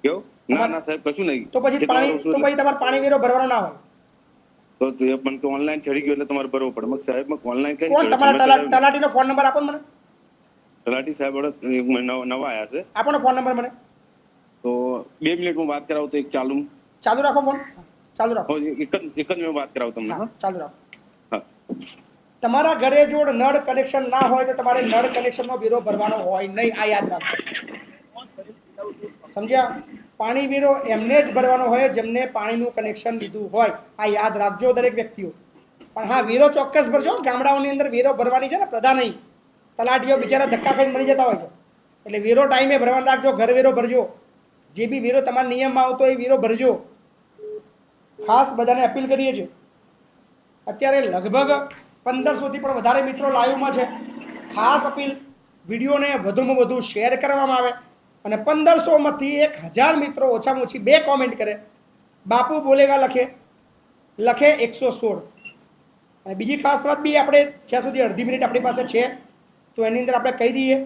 S13: કેવું? ના સાહેબ, કશું નહીં.
S1: તો પછી તમારે પાણી વેરો ભરવાનો ના હોય.
S13: તો પણ ઓનલાઈન ચડી ગયો એટલે તમારે ભરવો પડે. મગ સાહેબ ઓનલાઈન કઈ
S1: તલાટીનો ફોન નંબર આપો મને.
S13: તલાટી સાહેબ નવા આયા છે.
S1: આપો ને ફોન નંબર મને.
S13: તો 2 મિનિટ હું વાત કરાવું તો એક ચાલુ
S1: રાખો ફોન. ચાલુ રાખો.
S13: એક જ મેં વાત કરાવું તમને.
S1: ચાલુ રાખો. તમારા ઘરે જો નળ કનેક્શન ના હોય તો તમારે નળ કનેક્શનનો વેરો ભરવાનો હોય નહીં. આ યાદ રાખો. સમજ્યા? પાણી વેરો એમને જ ભરવાનો હોય જેમને પાણીનું કનેક્શન લીધું હોય. આ યાદ રાખજો દરેક વ્યક્તિઓ. પણ હા, વેરો ચોક્કસ ભરજો. ગામડાઓની અંદર વેરો ભરવાની છે ને પ્રધા નહીં. તલાટીઓ બિચારા ધક્કા ખાઈને મળી જતા હોય છે. એટલે વેરો ટાઈમે ભરવાનું રાખજો. ઘર વેરો ભરજો. જે બી વેરો તમારા નિયમમાં આવતો એ વેરો ભરજો. ખાસ બધાને અપીલ કરીએ છીએ. અત્યારે લગભગ 1500થી પણ વધારે મિત્રો લાઈવમાં છે. ખાસ અપીલ, વિડીયોને વધુમાં વધુ શેર કરવામાં આવે અને 1500માંથી 1000 મિત્રો ઓછામાં ઓછી 2 કોમેન્ટ કરે. બાપુ બોલેગા લખે 116. અને બીજી ખાસ વાત બી આપણે જ્યાં સુધી અડધી મિનિટ આપણી પાસે છે તો એની અંદર આપણે કહી દઈએ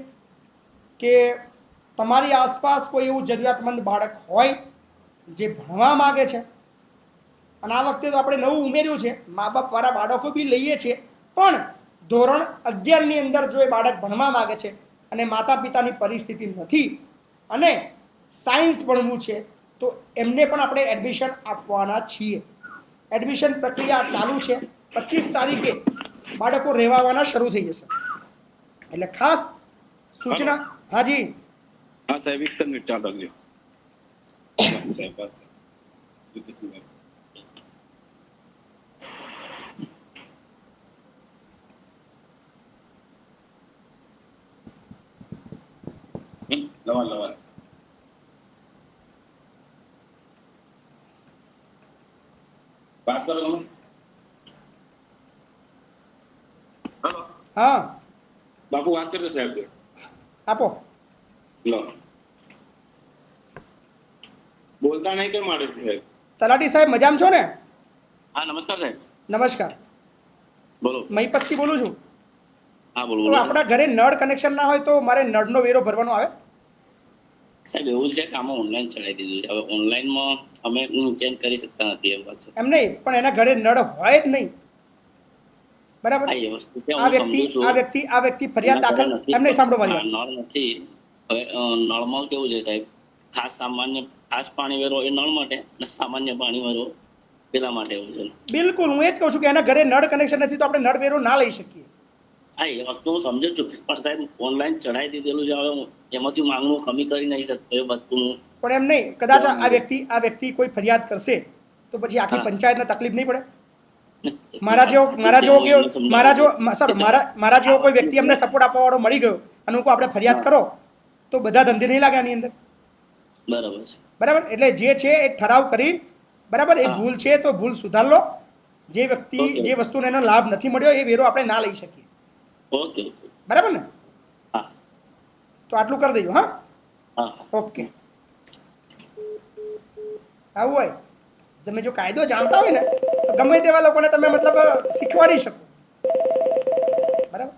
S1: કે તમારી આસપાસ કોઈ એવું જરૂરિયાતમંદ બાળક હોય જે ભણવા માગે છે. અને આ વખતે તો આપણે નવું ઉમેર્યું છે, મા બાપવાળા બાળકો બી લઈએ છીએ, પણ ધોરણ 11ની અંદર જો એ બાળક ભણવા માગે છે અને માતા પિતાની પરિસ્થિતિ નથી અને સાયન્સ ભણવું છે તો એમને પણ આપણે એડમિશન આપવાના છીએ. એડમિશન પ્રક્રિયા ચાલુ છે. 25 તારીખે બાળકો રહેવાના શરૂ થઈ જશે. એટલે ખાસ સૂચના. હાજી.
S13: હા સાહેબ, એક મિનિટ ચાલુ રાખજો સાહેબ.
S5: લવાલ વાત કરો તમે. હેલો,
S1: હા
S5: બાપુ વાત કરજો સાહેબ જોડે.
S1: આપો.
S5: લો, બોલતા નહીં કેમ માટે સાહેબ?
S1: તલાટી સાહેબ મજામાં છો ને?
S14: હા નમસ્કાર સાહેબ.
S1: નમસ્કાર,
S14: બોલો.
S1: મહીપતથી બોલું છું.
S14: હા બોલો
S1: તો
S14: બોલો
S1: આપણા ઘરે નળ કનેક્શન ના હોય તો મારે નળનો વેરો ભરવાનો આવે?
S14: સાહેબ એવું છે કે આમાં ઓનલાઈન ચડાવી દીધું છે. હવે ઓનલાઈનમાં અમે ચેન્જ કરી શકતા નથી એ વાત છે.
S1: એમ નહીં, પણ એના ઘરે નળ હોય જ નહીં, બરાબર?
S14: હા એ વસ્તુ છે, હું સમજુ છું.
S1: આ વ્યક્તિ ફરિયાદ દાખલ એમ નહીં, સાંભળો મારી વાત.
S14: નળ નથી. હવે નળમાં કેવું છે સાહેબ, ખાસ પાણી વેરો એ નળ માટે અને સામાન્ય પાણી વેરો પેલા માટે એવું છે.
S1: બિલકુલ, હું એ જ કહું છું કે એના ઘરે નળ કનેક્શન નથી તો આપણે નળ વેરો ના લઈ શકીએ.
S14: હા એ વસ્તુ હું સમજુ છું, પણ સાહેબ ઓનલાઈન ચડાવી દીધેલું છે. હવે એમાંથી માંગનું કમી કરી નહીં શકતો એ વસ્તુનું.
S1: પણ એમ નહીં, કદાચ આ વ્યક્તિ કોઈ ફરિયાદ કરશે તો પછી આખી પંચાયતને તકલીફ નહીં પડે? મારા જેવો કોઈ વ્યક્તિ અમને સપોર્ટ આપવા વાળો મળી ગયો અને હું આપણે ફરિયાદ કરો તો બધા ધંધે નહીં લાગે આની અંદર.
S14: બરાબર છે.
S1: બરાબર, એટલે જે છે એ ઠરાવ કરી, બરાબર, એ ભૂલ છે તો ભૂલ સુધાર લો. જે વ્યક્તિ જે વસ્તુનો એનો લાભ નથી મળ્યો એ વેરો આપણે ના લઈ શકીએ.
S14: ઓકે,
S1: બરાબર ને?
S14: હા,
S1: તો આટલું કરી દેજો. હા, ઓકે. આવું હોય, તમે જો કાયદો જાણતા હોય ને તો ગમે તેવા લોકોને તમે મતલબ શીખવાડી શકો. બરાબર.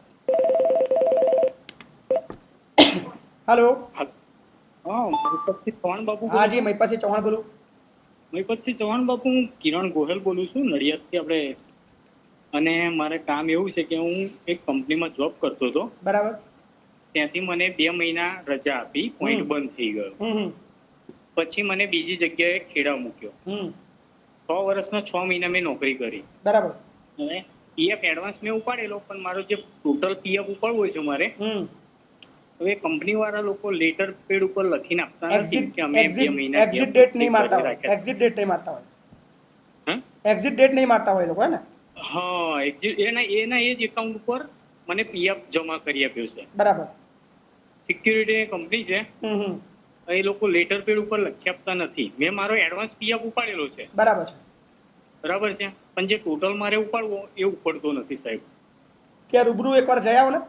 S1: હેલો.
S15: હા, મહીપતથી ચૌહાણ બાપુ.
S1: હા જી, મહીપતથી ચૌહાણ બોલું.
S15: મહીપતથી ચૌહાણ બાપુ, હું કિરણ ગોહેલ બોલું છું, નડિયાદથી. આપણે અને મારે કામ એવું છે કે હું એક કંપનીમાં જોબ કરતો હતો.
S1: બરાબર.
S15: ત્યાંથી મને 2 મહિના રજા આપી, પોઈન્ટ બંધ થઈ ગયો. પછી મને બીજી જગ્યાએ ખેડા મૂક્યો. 6 વર્ષના 6 મહિના મેં નોકરી કરી.
S1: બરાબર.
S15: હવે પીએફ એડવાન્સ મેં ઉપાડેલો, પણ મારો જે ટોટલ પીએફ ઉપાડવો છે મારે, હવે કંપની વાળા લોકો લેટર પેડ ઉપર લખીને આપતા નથી કે અમે 2 મહિના
S1: એક્ઝિટ ડેટ નહીં મારતા હોય. એક્ઝિટ ડેટ નહીં મારતા હોય. એક્ઝિટ ડેટ નહીં મારતા હોય લોકો, હે ને?
S15: હા, એના એ જ એકાઉન્ટ ઉપર મને પીએફ જમા કરી આપ્યો છે.
S1: બરાબર.
S15: સિક્યુરિટી કંપની છે, એ લોકો લેટર પેડ ઉપર લખી આપતા નથી. મેં મારો એડવાન્સ પીએફ ઉપાડેલો છે.
S1: બરાબર છે.
S15: બરાબર છે, પણ જે ટોટલ મારે ઉપાડવો એ ઉપડતો નથી સાહેબ.
S1: ત્યાં રૂબરૂ એકવાર જઈ આવો ને.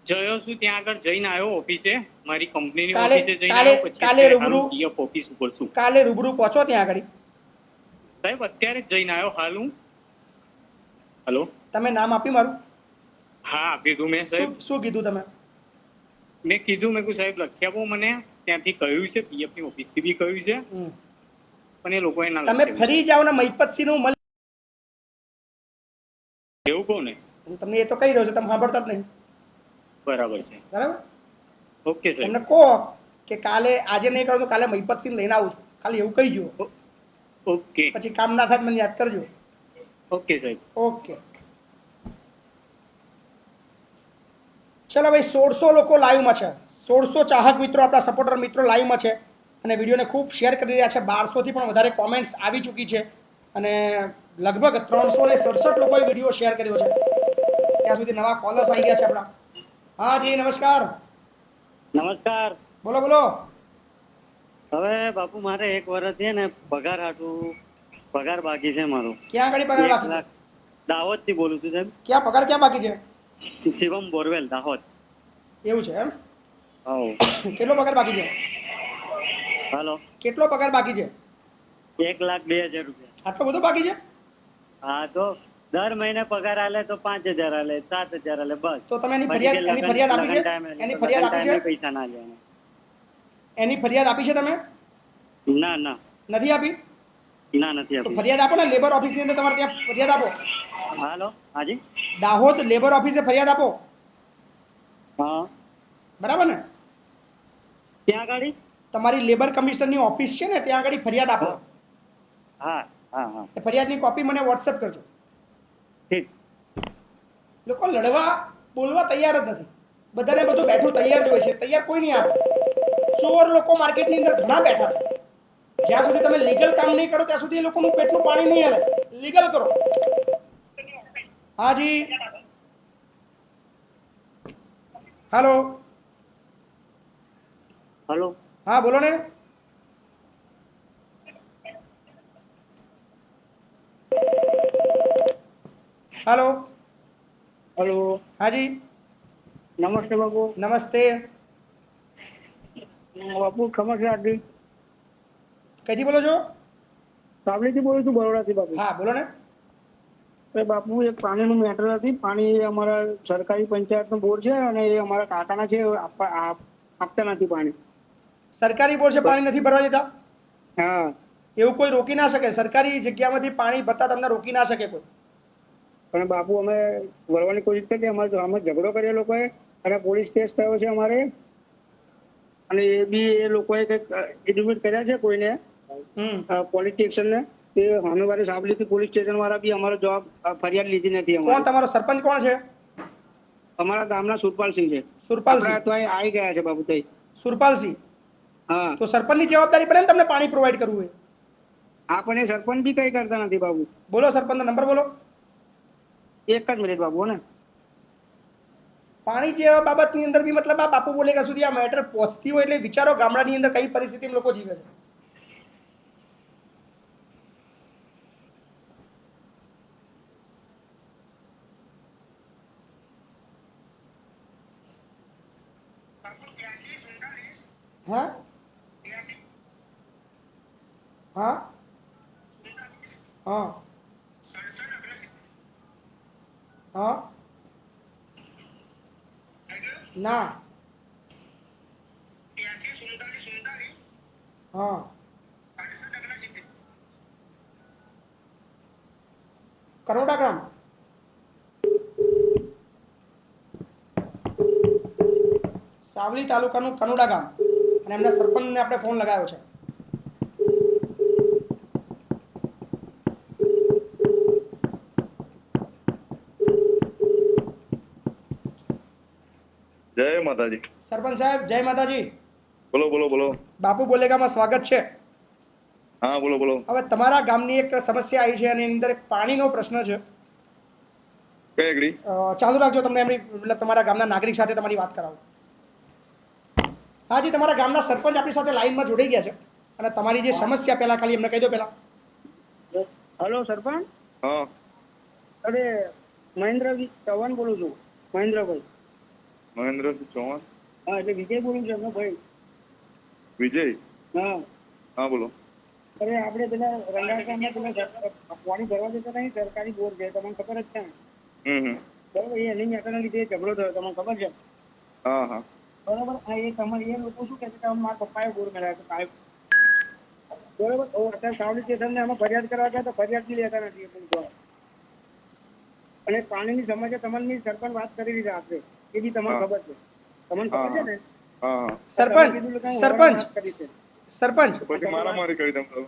S15: જયો છું, ત્યાં આગળ જઈને આવ્યો ઓફિસે, મારી કંપનીની
S1: કાલે
S15: ઓફિસે જઈને આવ્યો.
S1: કાલે રૂબરૂ
S15: પીએફ ઓફિસ ઉપર છું.
S1: કાલે રૂબરૂ પહોંચો ત્યાં આગળ.
S15: સાહેબ અત્યારે જ જઈને આવ્યો હાલ હું. હેલો,
S1: તમે નામ આપ્યું મારું?
S15: હા આપી દીધું મેં સાહેબ.
S1: શું કીધું તમે?
S15: મેં કીધું, મેં સાહેબ લખી આપો મને. ત્યાંથી કહ્યું છે, પીએફ ની ઓફિસ થી બી કહ્યું છે, પણ એ લોકોએ ના.
S1: તમે ફરી જાઓ ને, મહીપતસિંહ નું મળી
S15: એવું કહું ને.
S1: તમને એ તો કહી રહ્યો છે, તમે સાંભળતા જ નહીં.
S15: બરાબર છે.
S1: બરાબર.
S15: ઓકે સાહેબ.
S1: તમને કહો કે કાલે આજે નહીં કરો તો કાલે મહીપતસિંહ લઈને આવું છું, ખાલી એવું કહી જો.
S15: ઓકે.
S1: પછી કામ ના થાય મને યાદ કરજો.
S15: ઓકે સાહેબ.
S1: ઓકે. ચલો ભાઈ, 1600 લોકો લાઈવમાં છે. 1600 ચાહક મિત્રો, આપણા સપોર્ટર મિત્રો લાઈવમાં છે અને વિડીયોને ખૂબ શેર કરી રહ્યા છે. 1200 થી પણ વધારે કોમેન્ટ્સ આવી ચૂકી છે અને લગભગ 367 લોકોએ વિડીયો શેર કર્યો છે. ત્યાં સુધી નવા કોલર્સ આવી ગયા છે આપણા. હા જી, નમસ્કાર.
S16: નમસ્કાર.
S1: બોલો બોલો.
S16: હવે બાપુ મારે 1 વર્ષ છે ને પગાર બાકી છે મારો.
S1: ક્યાં આગળ પગાર બાકી છે?
S16: દાહોદ થી બોલું છું સાહેબ.
S1: ક્યાં પગાર ક્યાં બાકી છે?
S16: શિવમ બોરવેલ, દાહોદ.
S1: એવું છે એમ?
S16: હા.
S1: કેટલો પગાર બાકી છે?
S16: હાલો,
S1: કેટલો પગાર બાકી છે?
S16: 1,02,000 રૂપિયા.
S1: આટલો બધો બાકી છે?
S16: હા, તો દર મહિને પગાર આલે તો 5,000 આલે, 7,000 આલે, બસ.
S1: તો તમે એની ફરિયાદ આપી છે? એની ફરિયાદ આપી છે?
S16: પૈસા ના લે.
S1: એની ફરિયાદ આપી છે તમે?
S16: ના ના,
S1: નથી આપી.
S16: ના નથી
S1: તો
S16: આપી.
S1: ફરિયાદ આપો ને, લેબર ઓફિસ ની અંદર તમારે ત્યાં ફરિયાદ આપો.
S16: હાલો, હાજી.
S1: દાહોદ લેબર ઓફિસે ફરિયાદ આપો.
S16: હા,
S1: બરાબર ને?
S16: ત્યાં આગળ
S1: તમારી લેબર કમિશનરની ઓફિસ છે ને, ત્યાં આગળ ફરિયાદ આપો.
S16: હા હા હા.
S1: ફરિયાદની કોપી મને વોટ્સએપ કરજો.
S16: ઠીક.
S1: લોકો લડવા બોલવા તૈયાર જ નથી. બધાને બધું બેઠું તૈયાર જ હોય છે. તૈયાર કોઈ નહીં આવે. ચોર લોકો માર્કેટની અંદર ઘણા બેઠા છે. જ્યાં સુધી તમે લીગલ કામ નહીં કરો ત્યાં સુધી એ લોકોનું પેટનું પાણી નહીં હાલે. લીગલ કરો. હા જી. હાલો.
S11: હલો,
S1: હા બોલો ને. हेलो
S11: हेलो,
S1: हाँ जी
S11: नमस्ते बाबू.
S1: नमस्ते.
S11: બાપુ ખબર છે આટલી?
S1: કઈથી બોલો છો?
S11: સાવલીથી બોલું છું, બરોડાથી બાપુ.
S1: હા બોલો ને.
S11: બાપુ એક પાણીનું મેટર હતી. પાણી અમારા સરકારી પંચાયતનું બોર છે અને એ અમારા કાકાના છે, આપતા નથી પાણી.
S1: સરકારી બોર છે, પાણી નથી ભરવા દેતા?
S11: હા.
S1: એવું કોઈ રોકી ના શકે. સરકારી જગ્યામાંથી પાણી ભરતા તમને રોકી ના શકે કોઈ.
S11: પણ બાપુ અમે ભરવાની કોશિશ કરી, અમારે ગામમાં ઝઘડો કર્યો લોકોએ અને પોલીસ કેસ થયો છે અમારે. અને એ બી એ લોકોએ કંઈક એડમિટ કર્યા છે કોઈને, પોલીસ સ્ટેશનને. તે સામેવાળી સાબલીથી પોલીસ સ્ટેશન વાળા બી અમારો જવાબ ફરિયાદ લીધી નથી.
S1: કોણ તમારો સરપંચ કોણ છે?
S11: અમારા ગામના સુરપાલસિંહ છે.
S1: સુરપાલસિંહ
S11: તો આવી ગયા છે બાપુ તઈ.
S1: સુરપાલસિંહ?
S11: હા.
S1: તો સરપંચની જવાબદારી પડે ને તમને પાણી પ્રોવાઈડ કરવું હોય.
S11: હા, પણ એ સરપંચ બી કઈ કરતા નથી બાબુ.
S1: બોલો સરપંચનો નંબર બોલો.
S11: એક જ મિનિટ બાબુ. ને
S1: પાણી જેવા બાબતની અંદર બી મતલબ આ બાપુ બોલેગા સુધી આ મેટર પહોંચતી હોય એટલે વિચારો ગામડાની અંદર કઈ પરિસ્થિતિમાં લોકો જીવે છે. હા હા હા હા ના હા કરોડા ગ્રામ સાવલી તાલુકાનું કનોડા ગામ અને એમના સરપંચને આપણે ફોન લગાવ્યો છે.
S17: જય માતાજી.
S1: સરપંચ સાહેબ જય માતાજી.
S17: બોલો બોલો બોલો.
S1: બાપુ બોલેગામાં સ્વાગત છે.
S17: હા બોલો બોલો.
S1: હવે તમારા ગામની એક સમસ્યા આવી છે અને એની અંદર એક પાણીનો પ્રશ્ન છે.
S17: કઈ આગળી?
S1: ચાલુ રાખજો, તમને એમની મતલબ તમારા ગામના નાગરિક સાથે તમારી વાત કરાવું. હાજી, તમારા ગામના સરપંચ આપણી સાથે લાઈનમાં જોડાઈ ગયા છે અને તમારી જે સમસ્યા પહેલા ખાલી એમને કહી દો પહેલા.
S11: હલો સરપંચ.
S17: હા.
S11: અરે મહેન્દ્ર ચૌહાણ બોલું છું. મહેન્દ્રભાઈ.
S17: મહેન્દ્રસિંહ ચૌહાણ?
S11: હા, એટલે વિજય બોલું છું એમનો ભાઈ.
S17: વિજય?
S11: હા.
S17: હા બોલો.
S11: અરે આપણે પેલા રંગાકામાં પેલા પાણી ભરવા દેતા નહીં, સરકારી બોર છે, તમને ખબર જ છે ને? બરોબર, એની મેટરના લીધે ઝઘડો થયો, તમને ખબર છે?
S17: હા હા.
S11: બરોબર. એ તમારે એ લોકો શું કહે છે કે મારા પપ્પાએ બોર કરાવ્યો હતો સાહેબ. બરોબર. અત્યારે સાવલી સ્ટેશનને અમે ફરિયાદ કરવા ગયા તો ફરિયાદ બી લેતા નથી. અને પાણીની સમસ્યા તમને સરપંચ વાત કરી દીધા આપણે, એ બી તમને ખબર છે. તમને ખબર છે ને?
S1: સરપંચ
S17: પછી મારામારી કરી દઉં તો?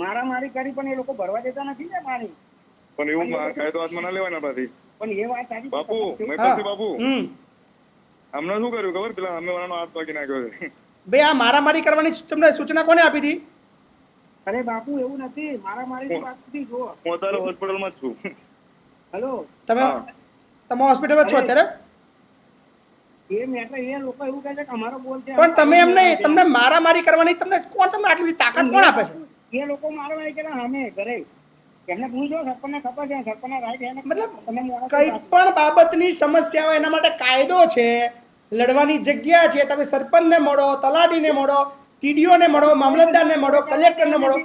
S11: મારામારી કરી પણ એ લોકો ભરવા દેતા નથી ને પાણી.
S17: પણ એવું કાયદો હાથમાં ના લેવાના પાછી.
S11: પણ એ વાત સાચી
S17: બાપુ મેં બાપુ હમણાં શું કર્યું ખબર? પેલા અમે વાળાનો હાથ પાકી નાખ્યો છે.
S1: ભાઈ આ મારામારી કરવાની તમને સૂચના કોને આપી હતી?
S11: અરે બાપુ એવું નથી, મારામારી વાત નથી. જો
S17: હું અત્યારે હોસ્પિટલમાં જ છું.
S11: હેલો.
S1: તમે હોસ્પિટલમાં છો અત્યારે?
S11: એ મેટર એ લોકો એવું કહે છે કે અમારો બોલ છે.
S1: પણ તમે એમને તમને મારામારી કરવાની તમને કોણ તમને આટલી તાકાત કોણ આપે છે?
S11: એ લોકો મારામારી કરે અમે ઘરે. એમને પૂછો, સરપંચને ખબર છે, સરપંચના રાઈટ એને
S1: મતલબ કઈ પણ બાબતની સમસ્યા હોય એના માટે કાયદો છે, લડવાની જગ્યા છે. તમે સરપંચને મળો, તલાટીને મળો, ટીડીઓને મળો, મામલતદારને મળો, કલેક્ટરને મળો.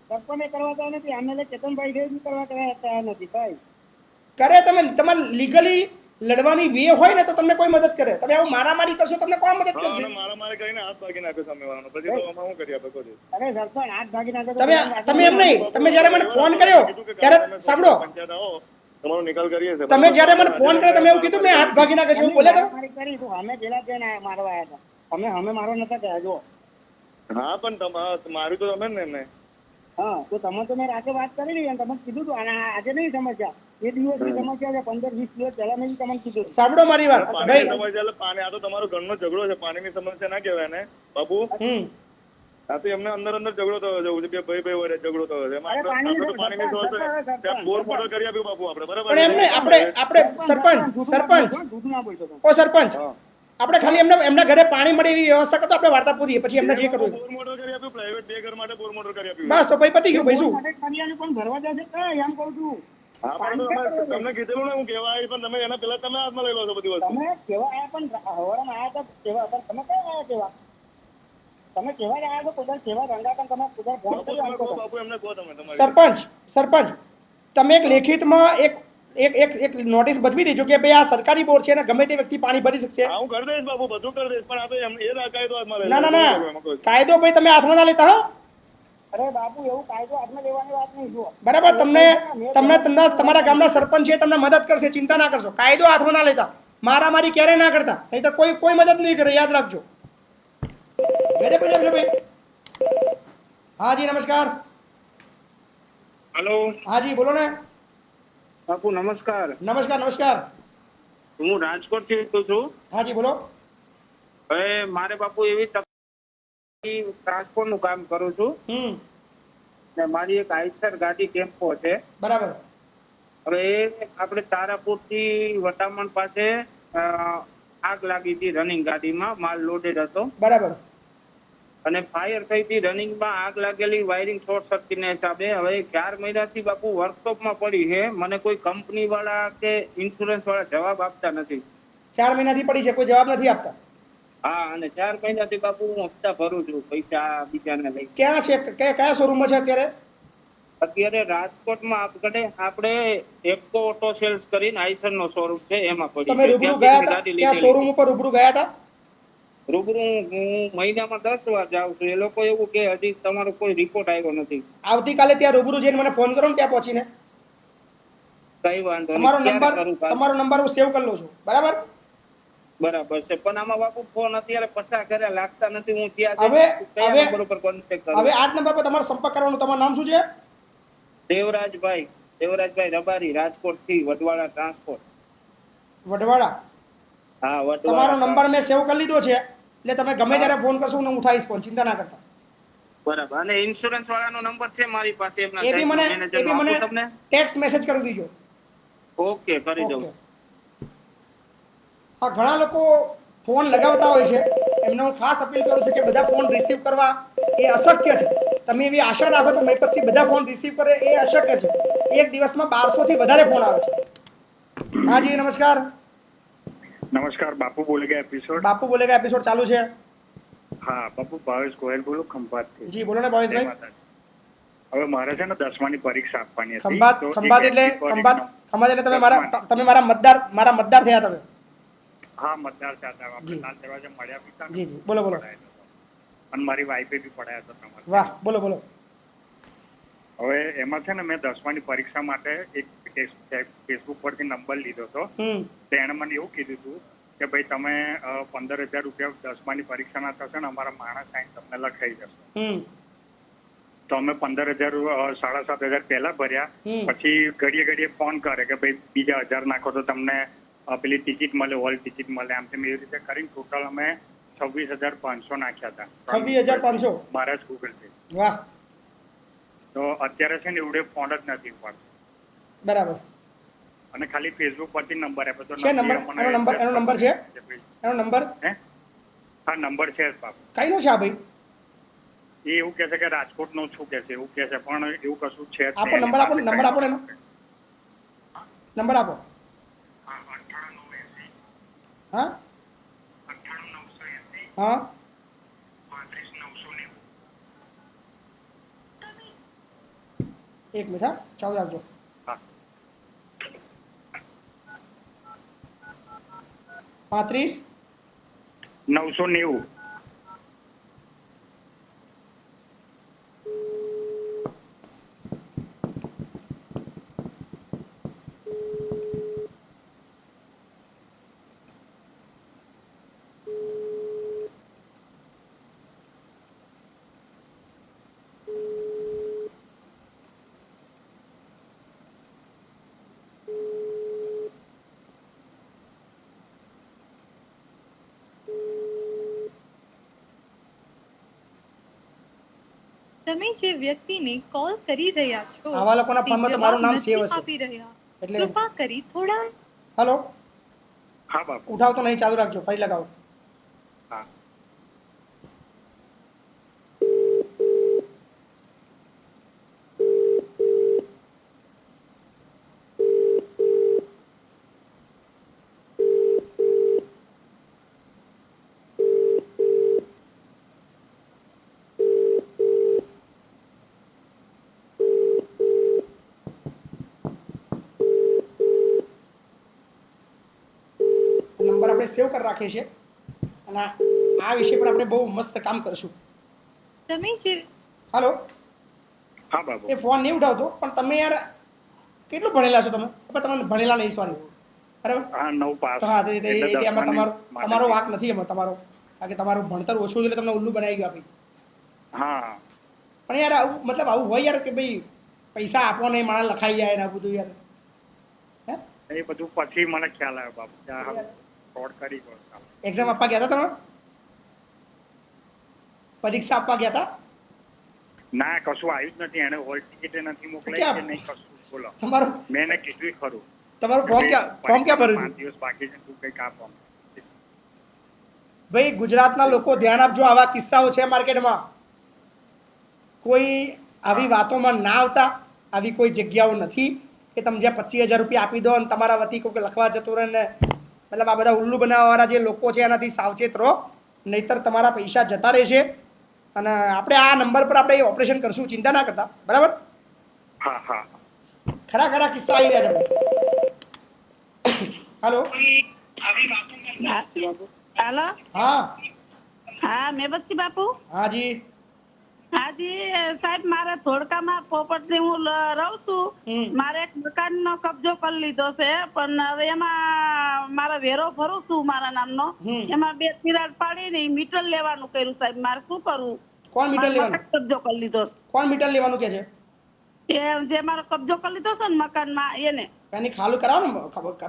S11: સરપંચને કરવા તો નથી, આમને ચેતનભાઈ છે કરવા તૈયાર નથી ભાઈ.
S1: કરે તમે તમારે લીગલી લડવાની વે હોય ને તો તમને કોઈ મદદ કરે. તમે આવું મારામારી કરશો તમને કોણ મદદ કરશે?
S17: મારામારી કરીને હાથ ભાગી નાખ્યો સામેવાળાનો. પછી તો અમે શું કરી આપે કહો?
S11: અરે સરપંચ હાથ ભાગી નાખ્યો.
S1: તમે એમ નહીં, તમે જ્યારે મને ફોન કર્યો ત્યારે સાંભળો,
S17: તમારો નિકાલ કરીએ છીએ.
S1: તમે જ્યારે મને ફોન કર્યો તમે એવું કીધું મેં હાથ ભાગી નાખ્યો છે એવું બોલ્યા તમે?
S11: કરી તો અમે પેલા જઈને મારવા આવ્યા હતા. અમે મારવા નતા ગયા. જો
S17: હા પણ માર્યું તો તમે ને એમને.
S11: હા, તો તમે તો મેં રાતે વાત કરી લીધી, તમે કીધું હતું અને આજે નહીં સમસ્યા. એ દિવસની સમસ્યા છે, 15-20 દિવસ પહેલા મેં તમને કીધું.
S1: સાંભળો મારી વાત.
S17: પાણીની સમસ્યા એટલે પાણી, આ તો તમારો ઘરનો ઝઘડો છે. પાણીની સમસ્યા ના કહેવાય ને બાપુ. આ તો એમને અંદર ઝઘડો થયો છે. બે ભાઈ વડે ઝઘડો થયો છે. પાણીની સમસ્યા ત્યાં બોર મોટર કરી આપ્યું બાપુ આપણે, બરાબર?
S1: પણ એમને આપણે સરપંચ ઓ સરપંચ આપણે ખાલી એમના ઘરે પાણી મળે એવી વ્યવસ્થા કરતો આપણે વાર્તા પૂરીએ, પછી એમને જે કરવું
S17: બોર મોટર કરી આપ્યું, પ્રાઇવેટ 2 ઘર માટે બોર મોટર કરી આપ્યું.
S1: બસ તો ભાઈ પતી ગયું ભાઈ. શું
S11: પણ ભરવા જશે એમ કહું છું.
S17: હા પણ તમને કીધેલું ને હું કેવા આવી, પણ તમે એના પહેલા તમે હાથમાં લઈ લો છો બધી વસ્તુ.
S11: તમે કેવા આયા પણ હવારમાં આયા હતા કેવા, પણ તમે કઈ આયા કેવા? તમે કેવા આયા છો? કોઈ કેવા રંગાતા તમે કોઈ ફોન કર્યો?
S17: બાપુ એમને કહો તમે તમારી.
S1: સરપંચ તમે એક લેખિતમાં એક નોટિસ બતાવી દેજો કે ભાઈ આ સરકારી બોર છે અને ગમે તે વ્યક્તિ પાણી ભરી શકશે.
S17: હા હું કરી દઈશ બાપુ, બધું કરી દઈશ, પણ આ તો એ કાયદો હાથમાં લઈ લો.
S1: ના કાયદો ભાઈ તમે હાથમાં ના લેતા. હો
S11: અરે બાપુ એવું કાયદો હાથમાં લેવાની વાત નહીં. જુઓ
S1: બરાબર, તમને તમારા ગામના સરપંચ છે તમને મદદ કરશે, ચિંતા ના કરશો. કાયદો હાથમાં ના લેતા, મારામારી ક્યારેય ના કરતા, નહીં તો કોઈ મદદ નહીં કરે, યાદ રાખજો. હા જી નમસ્કાર.
S18: હેલો.
S1: હા જી બોલો ને
S18: બાપુ નમસ્કાર.
S1: નમસ્કાર.
S18: હું રાજકોટ થી છું.
S1: હા જી બોલો.
S18: હવે મારે બાપુ એવી ટ્રાન્સપોર્ટ નું કામ કરું છું ને મારી એક આઈસર ગાડી ટેમ્પો છે.
S1: બરાબર.
S18: હવે આપણે તારાપુર થી વટામણ પાસે આગ લાગી હતી રનિંગ ગાડીમાં, માલ લોડેડ હતો.
S1: બરાબર.
S18: અને ફાયર થઈ હતી રનિંગમાં, આગ લાગેલી વાયરિંગ શોર્ટ સર્કિટ ના હિસાબે. હવે 4 મહિનાથી બાપુ વર્કશોપમાં પડી છે, મને કોઈ કંપની વાળા કે ઇન્સ્યોરન્સ વાળા જવાબ આપતા નથી.
S1: 4 મહિનાથી પડી છે, કોઈ જવાબ નથી આપતા?
S18: હા, અને 4 મહિનાથી બાપુ હું હપ્તા ભરું છું પૈસા બીજાને લઈ.
S1: ક્યાં છે, કયા શોરૂમમાં છે અત્યારે?
S18: અત્યારે રાજકોટમાં આપણે એપકો ઓટો સેલ્સ કરીને આઈસર નો શોરૂમ છે એમાં પડી.
S1: તમે રૂબરૂ ગયા હતા ત્યાં શોરૂમ ઉપર? રૂબરૂ ગયા હતા?
S18: રૂબરૂ હું મહિનામાં 10 વાર જાઉં છું. એ લોકો એવું કે હજી તમારો કોઈ રિપોર્ટ આવ્યો નથી.
S1: આવતીકાલે ત્યાં રૂબરૂ જઈને મને ફોન કરો ને ત્યાં પહોંચીને.
S18: કઈ વાંધો નહીં.
S1: તમારો નંબર હું સેવ કરી લઉં છું. બરાબર
S18: છે, પણ આમાં બાપુ ફોન અત્યારે 50 ઘરે લાગતા નથી. હું ત્યાં નંબર ઉપર કોન્ટેક્ટ કરું.
S1: હવે આ નંબર પર તમારો સંપર્ક કરવાનો. તમારું નામ શું છે?
S18: દેવરાજભાઈ રબારી, રાજકોટ થી વડવાળા ટ્રાન્સપોર્ટ.
S1: વડવાળા?
S18: હા વડવાળા.
S1: તમારો નંબર મેં સેવ કરી લીધો છે, એટલે તમે ગમે ત્યારે ફોન કરશો હું ઉઠાવીશ ફોન, ચિંતા ના કરતા.
S18: બરાબર. અને ઇન્સ્યોરન્સ વાળાનો નંબર છે મારી પાસે, એમના
S1: એ બી મને ટેક્સ્ટ મેસેજ કરી દીજો.
S18: ઓકે, કરી દઉં.
S1: હા, ઘણા લોકો ફોન લગાવતા હોય છે, એમને હું ખાસ અપીલ કરું છું કે બધા ફોન રિસીવ કરવા એ અશક્ય છે. તમે એવી આશા રાખો તો મેં પછી બધા ફોન રિસીવ કરે એ અશક્ય છે. એક દિવસમાં 1200 થી વધારે ફોન આવે છે. હા જી નમસ્કાર.
S19: નમસ્કાર. બાપુ બોલેગા એપિસોડ ચાલુ છે. હા બાપુ, ભાવેશ ગોયલ બોલું ખંભાતથી.
S1: જી બોલો ને ભાવેશભાઈ.
S19: હવે મારે છે ને 10માની પરીક્ષા આપવાની હતી.
S1: ખંભાત એટલે તમે મારા મતદાર થયા તમે?
S19: હા મતદાર હતા. આપણે લાલ દરવાજા મળ્યા હતા.
S1: જી બોલો.
S19: અને મારી વાઈફે બી પડાયા હતા તમારે.
S1: વાહ, બોલો.
S19: હવે એમાં છે ને મેં 10માની પરીક્ષા માટે એક ફેસબુક પરથી નંબર લીધો હતો. તો એને મને એવું કીધું હતું કે ભાઈ તમે 15,000 રૂપિયા 10માની પરીક્ષાના થશે ને અમારા માણસ આઈને તમને લખાઈ જશે. તો અમે 15,000 7,500 પહેલા ભર્યા. પછી ઘડીએ ફોન કરે કે ભાઈ બીજા 1000 નાખો તો તમને પેલી ટિકિટ મળે, હોલ ટિકિટ મળે. આમ તેમ એવી રીતે કરીને ટોટલ અમે 26,500 નાખ્યા હતા.
S1: 26,500
S19: મારા જ ગૂગલ પે.
S1: વાહ.
S19: તો અત્યારે છે ને એવડે ફોન જ નથી ઉપાડતો.
S1: બરાબર.
S19: અને ખાલી ફેસબુક પરથી નંબર આપ્યો તો
S1: એનો નંબર છે? એનો નંબર? હા નંબર છે બાપુ. કઈનો છે આ ભાઈ?
S19: એ એવું કહે છે કે રાજકોટ નો છું કે છે, એવું કહે છે, પણ એવું કશું છે.
S1: આપો નંબર આપો એનો. નંબર આપો. હા 98,980. હા
S19: 35,990.
S1: એક મિનિટ. હા ચાલુ રાખજો.
S19: હા
S1: 35,990.
S20: તમે જે વ્યક્તિને કોલ કરી રહ્યા છો
S1: આવા લોકોના ફોનમાં તો મારું નામ સેવ હશે.
S20: આપી રહ્યા
S1: એટલે
S20: કૃપા કરી થોડા.
S1: હેલો.
S19: હા બાપુ.
S1: ઉઠાવ તો નહીં, ચાલુ રાખજો, ફરી લગાવો.
S19: હા.
S1: નંબર આપણે સેવ કરી રાખીએ છીએ અને આ વિષય પર આપણે બહુ મસ્ત કામ કરશું.
S20: તમે જે
S1: હાલો,
S19: હા બાબુ.
S1: એ ફોન નહીં ઉઠાવતો, પણ તમે યાર કેટલું ભણેલા છો તમે? તમે ભણેલા નહીં, સોરી, બરાબર?
S19: હા, 9 પાસ.
S1: તો હા, એમાં તમારો વાંક નથી, એમાં તમારો, કારણ કે તમારું ભણતર ઓછું એટલે તમને ઉલ્લુ બનાવી ગયો આપી.
S19: હા,
S1: પણ યાર આવું મતલબ આવું હોય યાર કે ભાઈ પૈસા આપો ને માણસ લખાઈ જાય ને આ બધું યાર.
S19: એ બધું પછી મને ખ્યાલ આવ્યો બાપુ કે આ ફ્રોડ કરી ગયો.
S1: એક્ઝામ આપવા ગયા હતા તમે? પરીક્ષા આપવા ગયા હતા?
S19: ના, કશું આવ્યું જ નથી. એને હોલ ટિકિટ નથી મોકલાઈ કે નહીં કશું. બોલો,
S1: તમારું
S19: મેં એને કીધું ખરું.
S1: તમારું ફોર્મ ક્યાં ભર્યું?
S19: 5 દિવસ બાકી છે, તું કંઈક આપો.
S1: ભાઈ ગુજરાતના લોકો ધ્યાન આપજો, આવા કિસ્સાઓ છે માર્કેટમાં. કોઈ આવી વાતોમાં ના આવતા. આવી કોઈ જગ્યાઓ નથી કે તમે જ્યાં 25,000 રૂપિયા આપી દો અને તમારા વતી કોઈ લખવા જતો રહે ને. મતલબ આ બધા ઉલ્લુ બનાવવાવાળા જે લોકો છે એનાથી સાવચેત રહો, નહીતર તમારા પૈસા જતા રહેશે. અને આપણે આ નંબર પર આપણે ઓપરેશન કરશું, ચિંતા ના કરતા, બરાબર?
S19: હા હા,
S1: ખરા ખરા કિસ્સા આવી રહ્યા છે. હાલો,
S21: હાલો,
S1: હા
S21: હા, મેબતજી બાપુ.
S1: હા જી.
S21: હાજી સાહેબ, મારે ધોળકામાં પોપટની હું રહું છું. મારે એક મકાનનો કબજો કરી લીધો છે, પણ હવે એમાં મારા વેરો ભરું છું મારા નામનો. એમાં 2 તિરાડ પાડીને મીટર લેવાનું કર્યું સાહેબ. મારે શું કરવું?
S1: કોણ મીટર લેવાનું?
S21: કબજો કરી લીધો છે.
S1: કોણ મીટર લેવાનું કે છે?
S21: એ જે મારો કબજો કરી લીધો છે ને મકાનમાં એને.
S1: એની ખાલી કરાવો ને,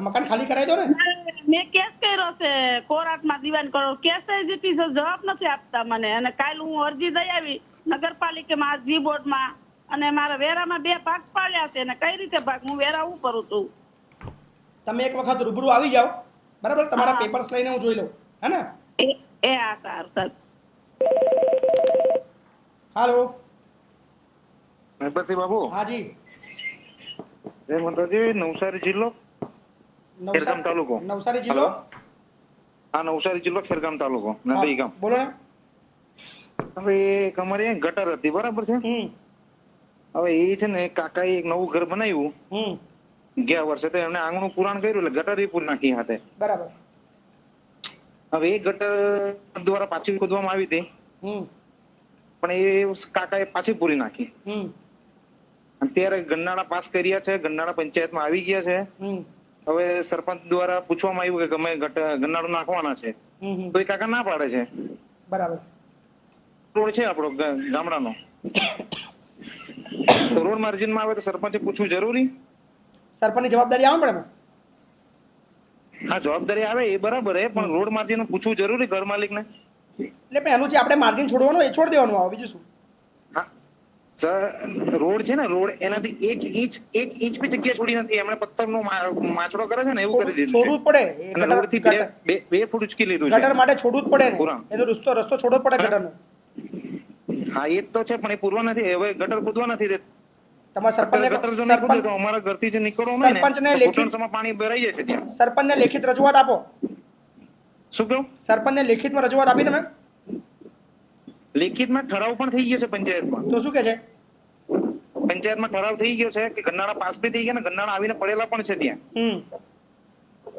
S1: મકાન ખાલી કરાવી દો ને.
S21: મેં કેસ કર્યો છે કોર્ટમાં, દિવાન કરો. કેસ જીતી છે, જવાબ નથી આપતા મને. અને કાલ હું અરજી દઈ આવી નગરપાલિકામાં, જી બોર્ડમાં, અને મારા વેરામાં 2 ભાગ પાડ્યા છે. અને કઈ રીતે ભાગ? હું વેરા હું કરું છું?
S1: તમે એક વખત રૂબરૂ આવી જાઓ, બરાબર? તમારા પેપર્સ લઈને હું જોઈ લઉં, હે ને?
S21: એ હા, સારું સારું.
S1: હાલો,
S10: મેપરસિંહ બાબુ.
S1: હાજી.
S10: જય માતાજી. નવસારી જિલ્લો, ખેરગામ તાલુકો.
S1: નવસારી જિલ્લો?
S10: હા, નવસારી જિલ્લો, ખેરગામ તાલુકો, નદી ગામ.
S1: બોલો ને.
S10: હવે એક અમારે અહીંયા ગટર હતી, બરાબર છે? હવે એ છે ને કાકાએ એક નવું ઘર બનાવ્યું ગયા વર્ષે, તો એમને આંગણું પુરાણ કર્યું એટલે ગટર એ પૂરી નાખી હાથે.
S1: બરાબર.
S10: હવે એ ગટર દ્વારા પાછી ખોદવામાં આવી હતી, પણ એ કાકાએ પાછી પૂરી નાખી. અત્યારે ગન્નાળા પાસ કર્યા છે, ગન્નાળા પંચાયતમાં આવી ગયા છે. હવે સરપંચ દ્વારા પૂછવામાં આવ્યું કે ગમે ગન્નાળું નાખવાના છે, તો એ કાકા ના પાડે છે.
S1: બરાબર.
S10: રોડ છે આપણો ગામડાનો, તો રોડ માર્જિનમાં આવે તો સરપંચે પૂછવું જરૂરી?
S1: સરપંચની જવાબદારી આવે પડે.
S10: હા, જવાબદારી આવે એ બરાબર છે, પણ રોડ માર્જિન પૂછવું જરૂરી ઘર માલિકને?
S1: એટલે એનું જે આપણે માર્જિન છોડવાનું એ છોડી દેવાનું આવે, બીજું શું?
S10: રોડ છે ને, રોડ એનાથી 1 ઇંચ બી જગ્યા છોડી નથી. એમણે પથ્થરનો માચડો કરે છે ને એવું કરી દીધું.
S1: છોડવું જ પડે.
S10: અને રોડથી 2 ફૂટ ઉચકી લીધું છે.
S1: ગટર માટે છોડવું જ પડે ને, એનો રસ્તો છોડવો પડે ગટરનો.
S10: હા, એ તો છે, પણ એ પૂરવા નથી. હવે ગટર કૂદવા નથી દે.
S1: તમારા સરપંચને
S10: ગટર જો નહીં કૂદે તો અમારા ઘરથી જે નીકળવું હોય ને,
S1: સરપંચને
S10: ઘૂંટણસમાં પાણી ભરાઈ જાય છે ત્યાં.
S1: સરપંચને લેખિત રજૂઆત આપો.
S10: શું કહ્યું?
S1: સરપંચને લેખિતમાં રજૂઆત આપી તમે?
S10: લેખિતમાં ઠરાવ પણ થઈ ગયો છે પંચાયતમાં.
S1: તો શું કે છે?
S10: પંચાયતમાં ઠરાવ થઈ ગયો છે કે ગન્નાળા પાસ બી થઈ ગયા ને ગન્નાળા આવીને પડેલા પણ છે ત્યાં.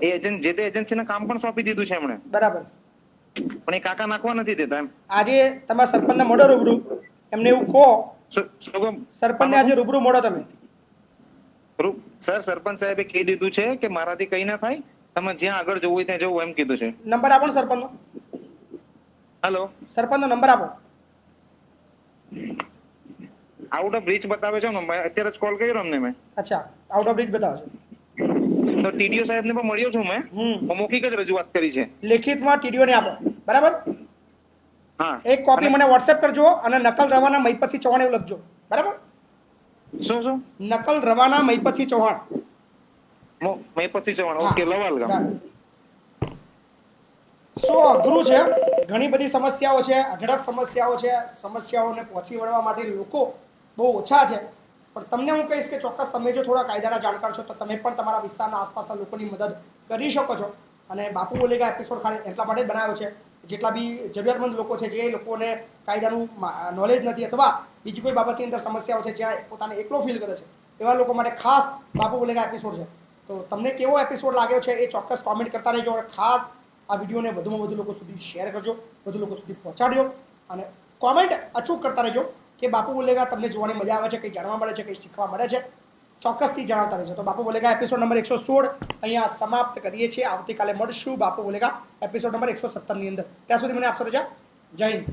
S10: એ એજન્ટ જે તે એજન્સીને કામ પણ સોંપી દીધું છે એમણે.
S1: બરાબર.
S10: પણ એ કાકા નાખવા નથી દેતા એમ.
S1: આજે તમારા સરપંચને મળો રૂબરૂ, એમને એવું કહો. સરપંચને આજે રૂબરૂ મળો તમે.
S10: સર, સરપંચ સાહેબે કહી દીધું છે કે મારાથી કઈ ના થાય, તમે જ્યાં આગળ જવું હોય ત્યાં જવું એમ કીધું છે.
S1: નંબર આપો ને સરપંચનો.
S10: હેલો,
S1: સરપંચનો નંબર આપો.
S10: આઉટ ઓફ બ્રિજ બતાવે છે ને, અત્યારે જ કોલ કર્યો અમને મેં.
S1: અચ્છા, આઉટ ઓફ બ્રિજ બતાવે છે.
S10: તો ટીડીઓ સાહેબને પણ મળ્યો છું મેં, મૌખિક જ રજૂઆત કરી છે.
S1: લેખિતમાં ટીડીઓ ને આપો, બરાબર?
S10: હા.
S1: એક કોપી મને વોટ્સએપ કરજો અને નકલ રવાના મહીપતસિંહ ચૌહાણ એવું લખજો, બરાબર?
S10: શું?
S1: નકલ રવાના મહીપતસિંહ ચૌહાણ.
S10: મહીપતસિંહ ચૌહાણ, ઓકે, લવાલ ગામ.
S1: શું અઘરું છે ઘણી બધી સમસ્યાઓ છે, અઢળક સમસ્યાઓ છે. સમસ્યાઓને પહોંચી વળવા માટે લોકો બહુ ઓછા છે. પણ તમને હું કહીશ કે ચોક્કસ તમે જો થોડા કાયદાના જાણકાર છો તો તમે પણ તમારા વિસ્તારના આસપાસના લોકોની મદદ કરી શકો છો. અને બાપુ બોલેગા એપિસોડ ખાલી એટલા માટે બનાવ્યો છે જેટલા બી જરૂરિયાતમંદ લોકો છે, જે લોકોને કાયદાનું નોલેજ નથી અથવા બીજી કોઈ બાબતની અંદર સમસ્યાઓ છે, જ્યાં પોતાને એકલો ફીલ કરે છે, એવા લોકો માટે ખાસ બાપુ બોલેગા એપિસોડ છે. તો તમને કેવો એપિસોડ લાગ્યો છે એ ચોક્કસ કોમેન્ટ કરતા રહેજો. અને ખાસ આ વિડીયોને વધુમાં વધુ લોકો સુધી શેર કરજો, વધુ લોકો સુધી પહોંચાડજો અને કોમેન્ટ અચૂક કરતા રહેજો કે બાપુ બોલેગા તમને જોવાની મજા આવે છે, કંઈ જાણવા મળે છે, કંઈ શીખવા મળે છે, ચોક્કસથી જણાવતા રહેજો. તો બાપુ બોલેગા એપિસોડ નંબર 116 અહીંયા સમાપ્ત કરીએ છીએ. આવતીકાલે મળશું બાપુ બોલેગા એપિસોડ નંબર 117 ની અંદર. ત્યાં સુધી મને આપશો રજા. જય હિન્દ.